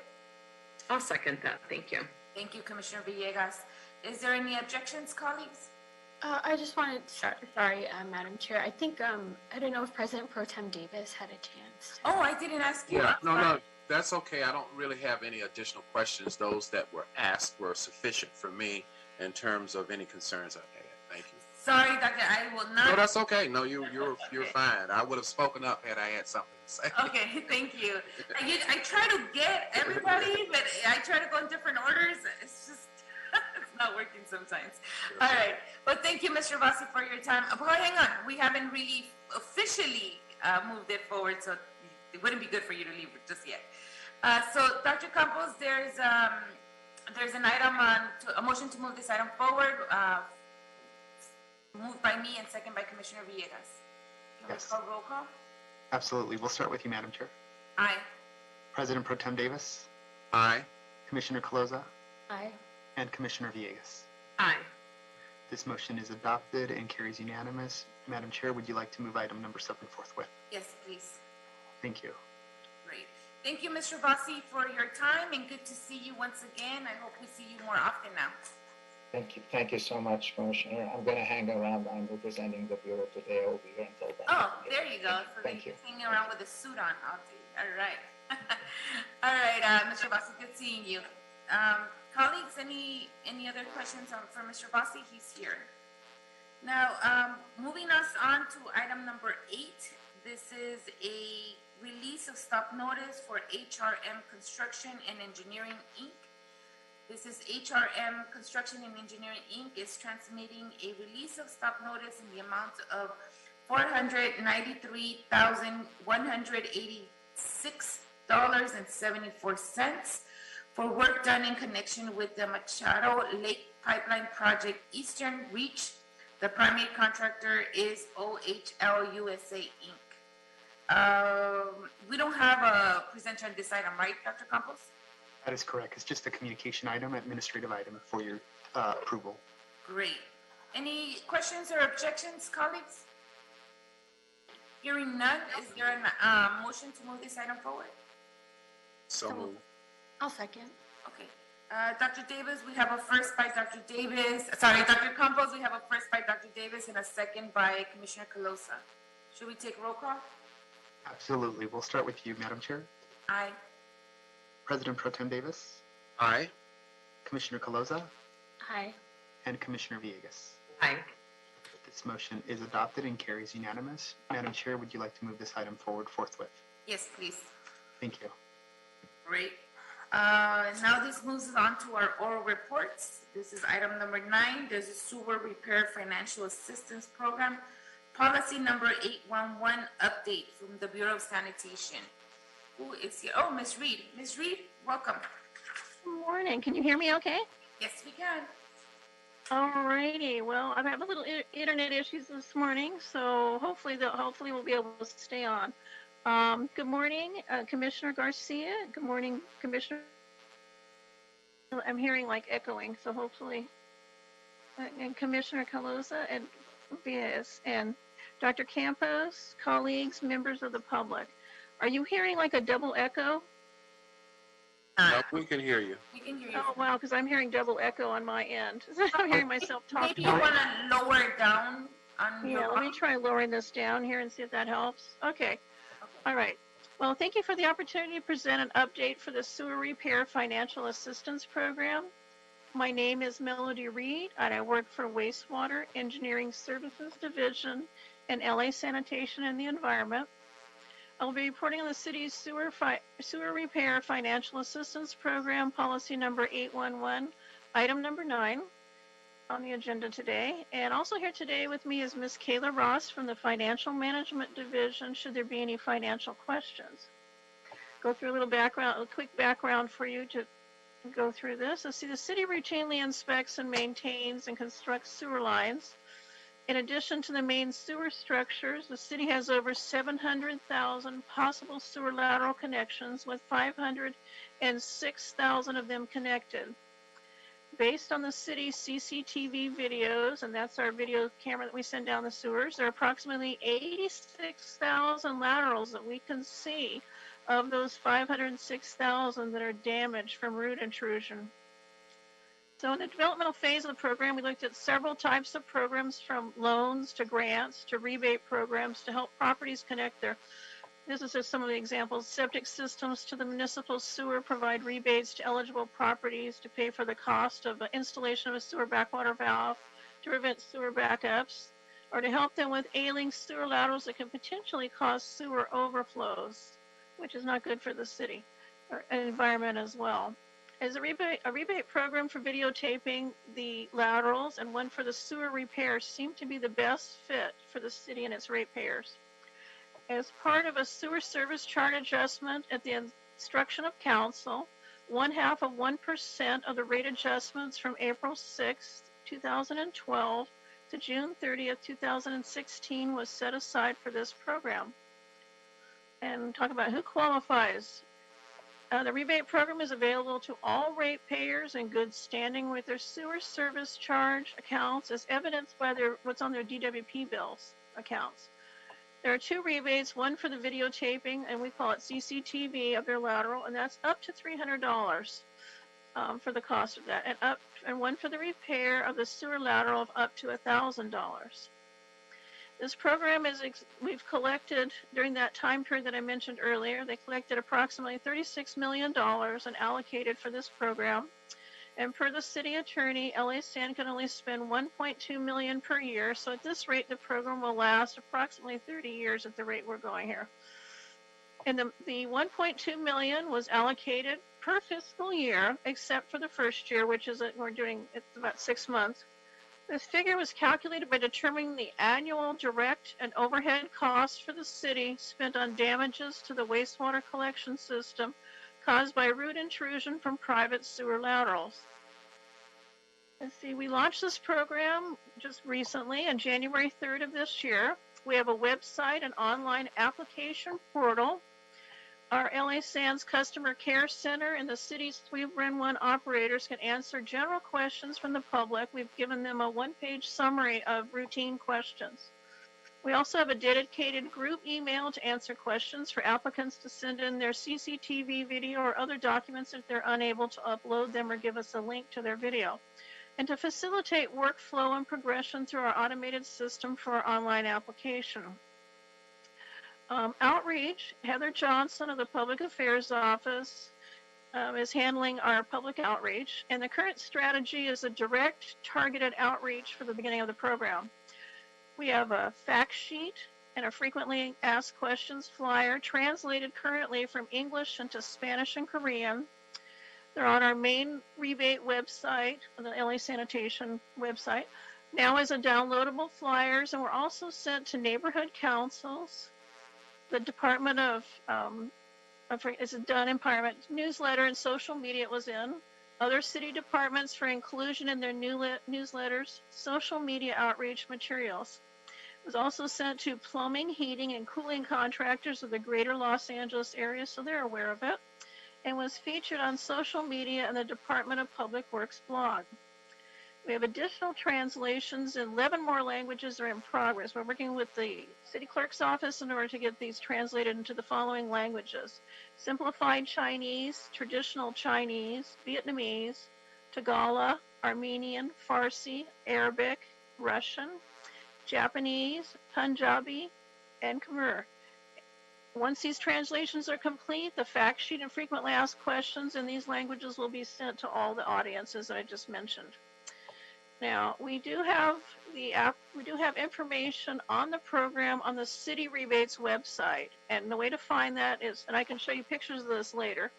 [SPEAKER 5] I'll second that. Thank you.
[SPEAKER 1] Thank you, Commissioner Villegas. Is there any objections, colleagues?
[SPEAKER 7] I just wanted, sorry, Madam Chair. I think, I don't know if President Pro Tem Davis had a chance.
[SPEAKER 1] Oh, I didn't ask you.
[SPEAKER 6] Yeah, no, that's okay. I don't really have any additional questions. Those that were asked were sufficient for me in terms of any concerns I've had. Thank you.
[SPEAKER 1] Sorry, Doctor, I will not.
[SPEAKER 6] No, that's okay. No, you're fine. I would have spoken up had I had something to say.
[SPEAKER 1] Okay, thank you. I try to get everybody, but I try to go in different orders. It's just it's not working sometimes. All right. Well, thank you, Mr. Bassi, for your time. Oh, hang on. We haven't really officially moved it forward, so it wouldn't be good for you to leave just yet. So, Dr. Campos, there's an item a motion to move this item forward. Moved by me and second by Commissioner Villegas. Can we call roll call?
[SPEAKER 2] Absolutely. We'll start with you, Madam Chair.
[SPEAKER 1] Aye.
[SPEAKER 2] President Pro Tem Davis.
[SPEAKER 6] Aye.
[SPEAKER 2] Commissioner Calosa.
[SPEAKER 7] Aye.
[SPEAKER 2] And Commissioner Villegas.
[SPEAKER 5] Aye.
[SPEAKER 2] This motion is adopted and carries unanimous. Madam Chair, would you like to move item number 7 forthwith?
[SPEAKER 1] Yes, please.
[SPEAKER 2] Thank you.
[SPEAKER 1] Great. Thank you, Mr. Bassi, for your time, and good to see you once again. I hope we see you more often now.
[SPEAKER 14] Thank you so much, Commissioner. I'm going to hang around. I'm representing the Bureau today. I'll be here until then.
[SPEAKER 1] Oh, there you go. So
[SPEAKER 14] Thank you.
[SPEAKER 1] Hanging around with a suit on all day. All right. All right, Mr. Bassi, good seeing you. Colleagues, any other questions for Mr. Bassi? He's here. Now, moving us on to item number 8. This is a release of stop notice for HRM Construction and Engineering, Inc. This is HRM Construction and Engineering, Inc. is transmitting a release of stop notice in the amount of $493,186.74 for work done in connection with the Machado Lake Pipeline Project Eastern Reach. The primary contractor is OHL USA, Inc. We don't have a presenter on this item, right, Dr. Campos?
[SPEAKER 2] That is correct. It's just a communication item, administrative item for your approval.
[SPEAKER 1] Great. Any questions or objections, colleagues? Hearing none, is there a motion to move this item forward?
[SPEAKER 6] So moved.
[SPEAKER 7] I'll second.
[SPEAKER 1] Okay. Dr. Davis, we have a first by Dr. Davis. Sorry, Dr. Campos, we have a first by Dr. Davis and a second by Commissioner Calosa. Should we take roll call?
[SPEAKER 2] Absolutely. We'll start with you, Madam Chair.
[SPEAKER 1] Aye.
[SPEAKER 2] President Pro Tem Davis.
[SPEAKER 6] Aye.
[SPEAKER 2] Commissioner Calosa.
[SPEAKER 7] Aye.
[SPEAKER 2] And Commissioner Villegas.
[SPEAKER 5] Aye.
[SPEAKER 2] This motion is adopted and carries unanimous. Madam Chair, would you like to move this item forward forthwith?
[SPEAKER 1] Yes, please.
[SPEAKER 2] Thank you.
[SPEAKER 1] Great. Now this moves on to our oral reports. This is item number 9. There's a sewer repair financial assistance program. Policy number 811 update from the Bureau of Sanitation. Who is here? Oh, Ms. Reed. Ms. Reed, welcome.
[SPEAKER 15] Good morning. Can you hear me okay?
[SPEAKER 1] Yes, we can.
[SPEAKER 15] All righty. Well, I've had a little internet issues this morning, so hopefully we'll be able to stay on. Good morning, Commissioner Garcia. Good morning, Commissioner. I'm hearing like echoing, so hopefully. And Commissioner Calosa and Villegas and Dr. Campos, colleagues, members of the public. Are you hearing like a double echo?
[SPEAKER 6] No, we can hear you.
[SPEAKER 1] We can hear you.
[SPEAKER 15] Oh, wow, because I'm hearing double echo on my end. I'm hearing myself talk.
[SPEAKER 1] Maybe you want to lower it down on your
[SPEAKER 15] Yeah, let me try lowering this down here and see if that helps. Okay. All right. Well, thank you for the opportunity to present an update for the Sewer Repair Financial Assistance Program. My name is Melody Reed, and I work for Wastewater Engineering Services Division and LA Sanitation and the Environment. I'll be reporting on the city's sewer repair financial assistance program, policy number 811, item number 9 on the agenda today. And also here today with me is Ms. Kayla Ross from the Financial Management Division, should there be any financial questions. Go through a little background, a quick background for you to go through this. Let's see, the city routinely inspects and maintains and constructs sewer lines. In addition to the main sewer structures, the city has over 700,000 possible sewer lateral connections, with 506,000 of them connected. Based on the city's CCTV videos, and that's our video camera that we send down the sewers, there are approximately 86,000 laterals that we can see of those 506,000 that are damaged from root intrusion. So in the developmental phase of the program, we looked at several types of programs, from loans to grants to rebate programs to help properties connect their, this is just some of the examples, septic systems to the municipal sewer, provide rebates to eligible properties to pay for the cost of the installation of a sewer backwater valve to prevent sewer backups, or to help them with ailing sewer laterals that can potentially cause sewer overflows, which is not good for the city or environment as well. As a rebate program for videotaping the laterals and one for the sewer repair seem to be the best fit for the city and its ratepayers. As part of a sewer service charge adjustment at the instruction of council, 0.5% of the rate adjustments from April 6th, 2012 to June 30th, 2016 was set aside for this program. And talk about who qualifies. The rebate program is available to all ratepayers in good standing with their sewer service charge accounts, as evidenced by what's on their DWP bills accounts. There are 2 rebates, one for the videotaping, and we call it CCTV, of their lateral, and that's up to $300 for the cost of that, and one for the repair of the sewer lateral of up to $1,000. This program we've collected during that time period that I mentioned earlier. They collected approximately $36 million and allocated for this program. And per the city attorney, LA San can only spend $1.2 million per year. So at this rate, the program will last approximately 30 years at the rate we're going here. And the $1.2 million was allocated per fiscal year, except for the first year, which is we're doing it's about 6 months. This figure was calculated by determining the annual direct and overhead costs for the city spent on damages to the wastewater collection system caused by root intrusion from private sewer laterals. Let's see, we launched this program just recently on January 3rd of this year. We have a website and online application portal. Our LA Sands Customer Care Center and the city's 3 Brand 1 operators can answer general questions from the public. We've given them a 1-page summary of routine questions. We also have a dedicated group email to answer questions for applicants to send in their CCTV video or other documents if they're unable to upload them or give us a link to their video, and to facilitate workflow and progression through our automated system for our online application. Outreach, Heather Johnson of the Public Affairs Office is handling our public outreach, and the current strategy is a direct targeted outreach for the beginning of the program. We have a fact sheet and a frequently asked questions flyer translated currently from English into Spanish and Korean. They're on our main rebate website, the LA Sanitation website, now as a downloadable flyers, and we're also sent to neighborhood councils, the Department of it's a done empowerment newsletter and social media it was in, other city departments for inclusion in their newsletters, social media outreach materials. It was also sent to plumbing, heating, and cooling contractors of the greater Los Angeles area, so they're aware of it, and was featured on social media and the Department of Public Works blog. We have additional translations. 11 more languages are in progress. We're working with the city clerk's office in order to get these translated into the following languages: simplified Chinese, traditional Chinese, Vietnamese, Tagalog, Armenian, Farsi, Arabic, Russian, Japanese, Punjabi, and Khmer. Once these translations are complete, the fact sheet and frequently asked questions in these languages will be sent to all the audiences that I just mentioned. Now, we do have information on the program on the City Rebates website, and the way to find that is, and I can show you pictures of this later,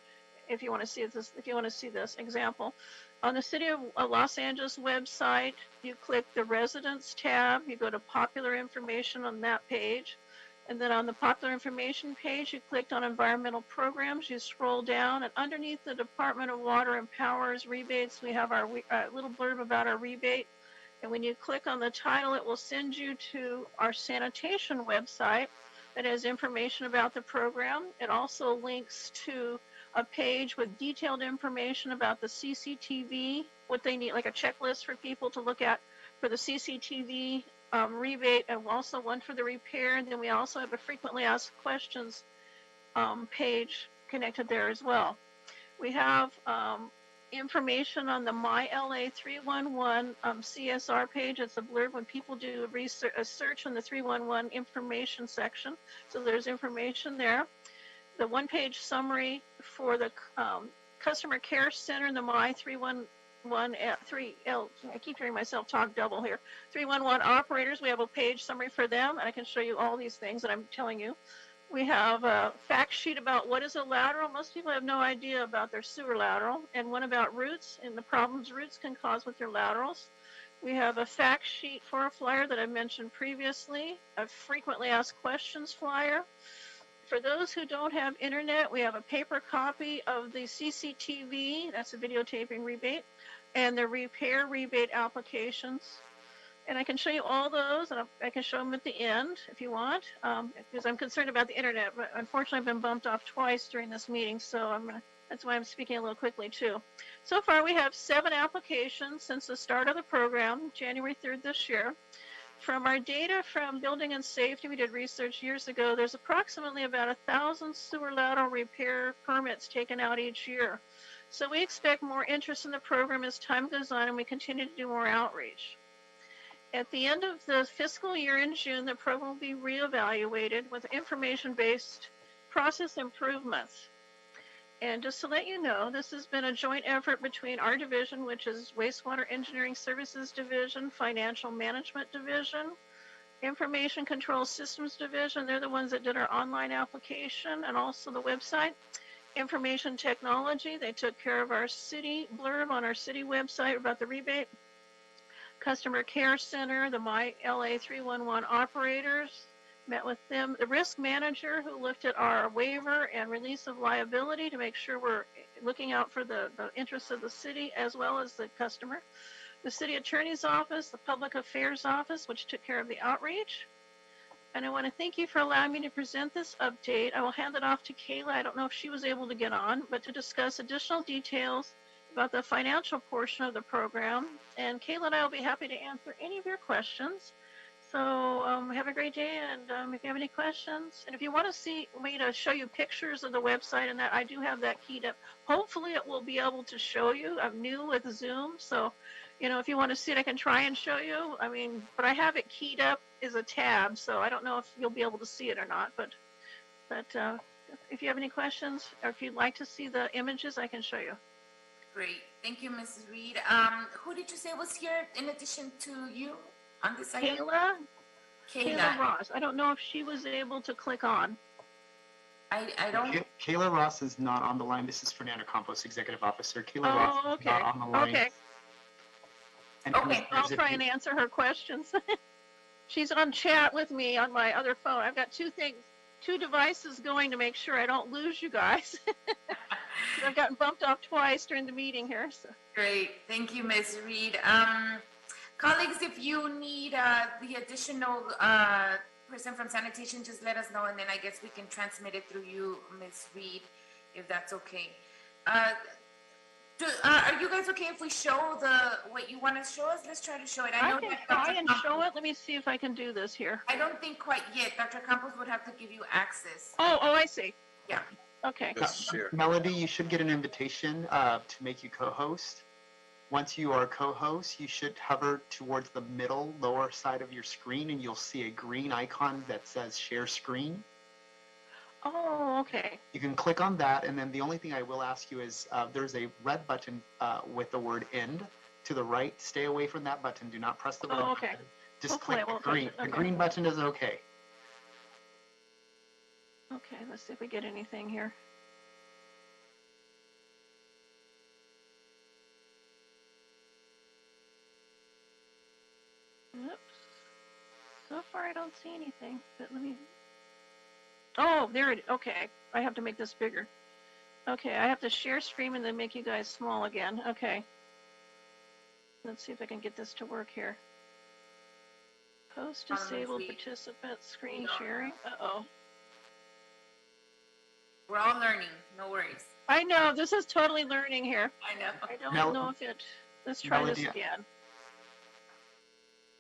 [SPEAKER 15] if you want to see this. If you want to see this example, on the City of Los Angeles website, you click the Residents tab. You go to Popular Information on that page, and then on the Popular Information page, you clicked on Environmental Programs. You scroll down, and underneath the Department of Water and Power's rebates, we have our little blurb about our rebate. And when you click on the title, it will send you to our sanitation website that has information about the program. It also links to a page with detailed information about the CCTV, what they need, like a checklist for people to look at for the CCTV rebate, and also one for the repair. And then we also have a frequently asked questions page connected there as well. We have information on the My LA 311 CSR page. It's a blurb when people do a search on the 311 information section. So there's information there. The one-page summary for the customer care center, the My 311 I keep hearing myself talk double here. 311 operators, we have a page summary for them, and I can show you all these things that I'm telling you. We have a fact sheet about what is a lateral. Most people have no idea about their sewer lateral, and one about roots and the problems roots can cause with their laterals. We have a fact sheet for a flyer that I mentioned previously, a frequently asked questions flyer. For those who don't have internet, we have a paper copy of the CCTV, that's a videotaping rebate, and the repair rebate applications. And I can show you all those, and I can show them at the end if you want, because I'm concerned about the internet. But unfortunately, I've been bumped off twice during this meeting, so that's why I'm speaking a little quickly too. So far, we have 7 applications since the start of the program, January 3rd this year. From our data from Building and Safety, we did research years ago, there's approximately about 1,000 sewer lateral repair permits taken out each year. So we expect more interest in the program as time goes on and we continue to do more outreach. At the end of the fiscal year in June, the program will be reevaluated with information-based process improvements. And just to let you know, this has been a joint effort between our division, which is Wastewater Engineering Services Division, Financial Management Division, Information Control Systems Division. They're the ones that did our online application and also the website. Information Technology, they took care of our city blurb on our city website about the rebate. Customer Care Center, the My LA 311 operators, met with them. The risk manager who looked at our waiver and release of liability to make sure we're looking out for the interests of the city as well as the customer. The city attorney's office, the public affairs office, which took care of the outreach. And I want to thank you for allowing me to present this update. I will hand it off to Kayla. I don't know if she was able to get on, but to discuss additional details about the financial portion of the program. And Kayla and I will be happy to answer any of your questions. So have a great day, and if you have any questions, and if you want to see me to show you pictures of the website and that, I do have that keyed up. Hopefully it will be able to show you. I'm new with Zoom, so if you want to see it, I can try and show you. But I have it keyed up as a tab, so I don't know if you'll be able to see it or not. But if you have any questions, or if you'd like to see the images, I can show you.
[SPEAKER 1] Great, thank you, Mrs. Reed. Who did you say was here in addition to you? On this side?
[SPEAKER 15] Kayla Ross. I don't know if she was able to click on.
[SPEAKER 1] I don't.
[SPEAKER 2] Kayla Ross is not on the line. This is Fernando Campos, Executive Officer. Kayla Ross is not on the line.
[SPEAKER 15] Okay.
[SPEAKER 2] And
[SPEAKER 15] I'll try and answer her questions. She's on chat with me on my other phone. I've got two devices going to make sure I don't lose you guys. I've gotten bumped off twice during the meeting here. So.
[SPEAKER 1] Great. Thank you, Ms. Reed. Colleagues, if you need the additional person from sanitation, just let us know, and then I guess we can transmit it through you, Ms. Reed, if that's okay. Are you guys okay if we show what you want to show us? Let's try to show it. I know
[SPEAKER 15] I can
[SPEAKER 1] that
[SPEAKER 15] try
[SPEAKER 1] Dr.
[SPEAKER 15] and show it. Let me see if I can do this here.
[SPEAKER 1] I don't think quite yet. Dr. Campos would have to give you access.
[SPEAKER 15] Oh, I see.
[SPEAKER 1] Yeah.
[SPEAKER 15] Okay.
[SPEAKER 2] Melody, you should get an invitation to make you co-host. Once you are co-host, you should hover towards the middle lower side of your screen and you'll see a green icon that says share screen.
[SPEAKER 15] Oh, okay.
[SPEAKER 2] You can click on that, and then the only thing I will ask you is there's a red button with the word end to the right. Stay away from that button. Do not press the red
[SPEAKER 15] okay.
[SPEAKER 2] button. Just
[SPEAKER 15] Hopefully
[SPEAKER 2] click
[SPEAKER 15] I won't touch
[SPEAKER 2] green.
[SPEAKER 15] it.
[SPEAKER 2] The
[SPEAKER 15] Okay.
[SPEAKER 2] green button is okay.
[SPEAKER 15] Okay, let's see if we get anything here. Oops. So far I don't see anything, but let me... Oh, there it is. Okay, I have to make this bigger. Okay, I have to share screen and then make you guys small again. Okay. Let's see if I can get this to work here. Post disabled participant screen sharing. Uh-oh.
[SPEAKER 1] We're all learning. No worries.
[SPEAKER 15] I know, this is totally learning here.
[SPEAKER 1] I know.
[SPEAKER 15] I don't know if it... Let's try this again.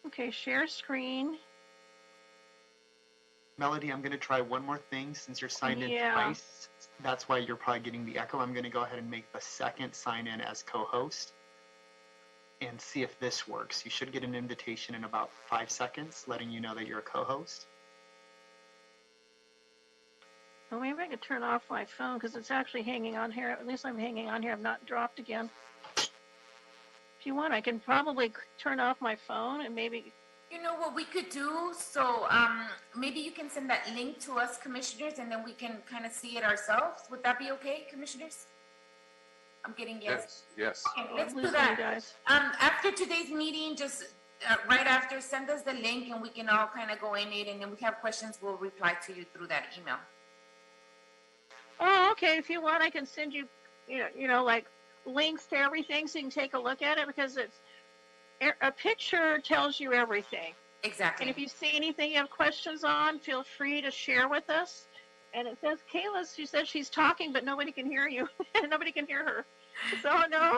[SPEAKER 15] Okay, share screen.
[SPEAKER 2] Melody, I'm going to try one more thing since you're signed in twice. That's why you're probably getting the echo. I'm going to go ahead and make the second sign in as co-host and see if this works. You should get an invitation in about 5 seconds letting you know that you're a co-host.
[SPEAKER 15] Well, maybe I could turn off my phone because it's actually hanging on here. At least I'm hanging on here. I'm not dropped again. If you want, I can probably turn off my phone and maybe...
[SPEAKER 1] You know what we could do? So maybe you can send that link to us, commissioners, and then we can kind of see it ourselves. Would that be okay, commissioners? I'm getting yes.
[SPEAKER 6] Yes.
[SPEAKER 1] Okay, let's do
[SPEAKER 15] Listen,
[SPEAKER 1] that.
[SPEAKER 15] guys.
[SPEAKER 1] After today's meeting, just right after, send us the link and we can all kind of go in it. And then we have questions, we'll reply to you through that email.
[SPEAKER 15] Oh, okay. If you want, I can send you, like links to everything so you can take a look at it because it's a picture tells you everything.
[SPEAKER 1] Exactly.
[SPEAKER 15] And if you see anything you have questions on, feel free to share with us. And it says, Kayla, she said she's talking, but nobody can hear you. Nobody can hear her. So, no.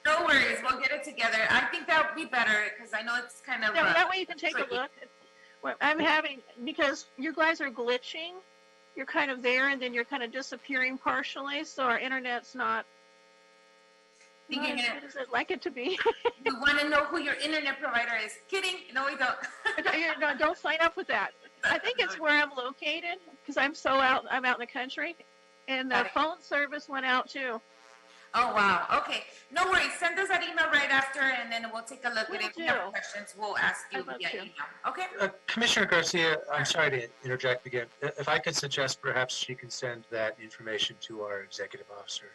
[SPEAKER 1] No worries. We'll get it together. I think that would be better because I know it's kind of...
[SPEAKER 15] that way you can take
[SPEAKER 1] tricky.
[SPEAKER 15] a look. What I'm having, because you guys are glitching, you're kind of there and then you're kind of disappearing partially. So our internet's not as good as I'd like it to be.
[SPEAKER 1] You want to know who your internet provider is? Kidding. No, we don't.
[SPEAKER 15] No, don't sign up with that. I think it's where I'm located because I'm out in the country, and the phone service went out too.
[SPEAKER 1] Oh, wow. Okay. No worries. Send us that email right after, and then we'll take a look at it. If we have questions, we'll ask you via email. Okay?
[SPEAKER 12] Commissioner Garcia, I'm sorry to interject again. If I could suggest perhaps she can send that information to our executive officer,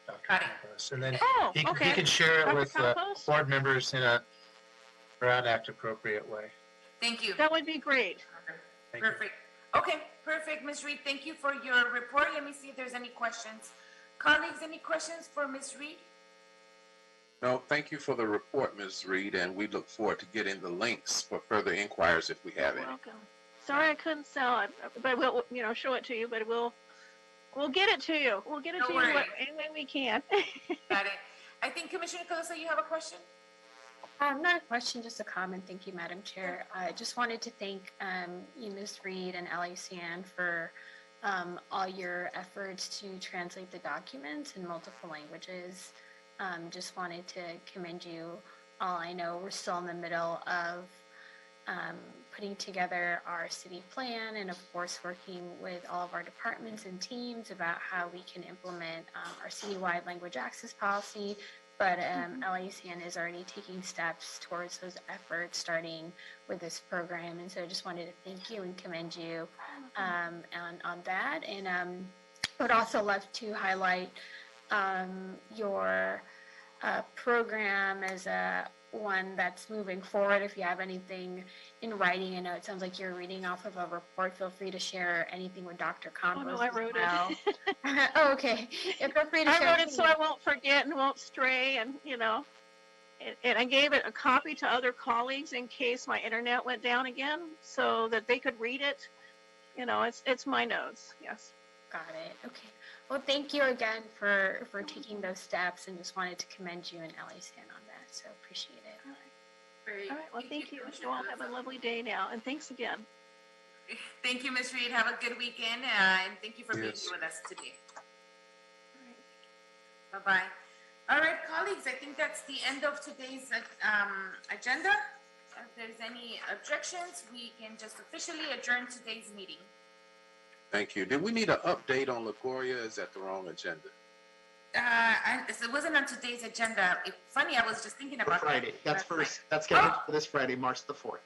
[SPEAKER 12] Dr. Campos, and then he can share it with board members in a Brown Act appropriate way.
[SPEAKER 1] Thank you.
[SPEAKER 15] That would be great.
[SPEAKER 1] Perfect. Okay, perfect, Ms. Reed. Thank you for your report. Let me see if there's any questions. Colleagues, any questions for Ms. Reed?
[SPEAKER 6] No, thank you for the report, Ms. Reed, and we look forward to getting the links for further inquiries if we have any.
[SPEAKER 15] Welcome. Sorry I couldn't sell it, but we'll show it to you, but we'll get it to you. We'll get it to you any way we can.
[SPEAKER 1] Got it. I think Commissioner Calosa, you have a question?
[SPEAKER 7] Not a question, just a comment. Thank you, Madam Chair. I just wanted to thank you, Ms. Reed and LACN for all your efforts to translate the documents in multiple languages. Just wanted to commend you all. I know we're still in the middle of putting together our city plan and, of course, working with all of our departments and teams about how we can implement our citywide language access policy. But LACN is already taking steps towards those efforts, starting with this program. And so I just wanted to thank you and commend you on that. And I would also love to highlight your program as one that's moving forward. If you have anything in writing, I know it sounds like you're reading off of a report. Feel free to share anything with Dr. Campos.
[SPEAKER 15] Oh, no, I wrote it.
[SPEAKER 7] Oh, okay. Yeah, feel free to share.
[SPEAKER 15] I wrote it so I won't forget and won't stray, and and I gave it a copy to other colleagues in case my internet went down again, so that they could read it. It's my notes. Yes.
[SPEAKER 7] Got it. Okay. Well, thank you again for taking those steps, and just wanted to commend you and LASAN on that. So appreciate it.
[SPEAKER 15] All right. Well, thank you. You all have a lovely day now, and thanks again.
[SPEAKER 1] Thank you, Ms. Reed. Have a good weekend, and thank you for being here with us today. Bye-bye. All right, colleagues, I think that's the end of today's agenda. If there's any objections, we can just officially adjourn today's meeting.
[SPEAKER 6] Thank you. Did we need an update on LaGloria? Is that the wrong agenda?
[SPEAKER 1] It wasn't on today's agenda. Funny, I was just thinking about
[SPEAKER 2] Friday. That's scheduled for this Friday, March the 4th.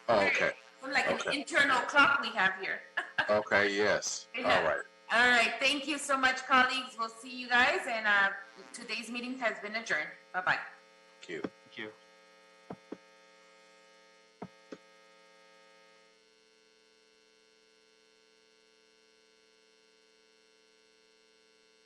[SPEAKER 6] Oh, okay.
[SPEAKER 1] Like an internal clock we have here.
[SPEAKER 6] Okay, yes.
[SPEAKER 1] Yeah.
[SPEAKER 6] All right.
[SPEAKER 1] All right. Thank you so much, colleagues. We'll see you guys. And today's meeting has been adjourned. Bye-bye.
[SPEAKER 6] Thank you.
[SPEAKER 2] Thank you.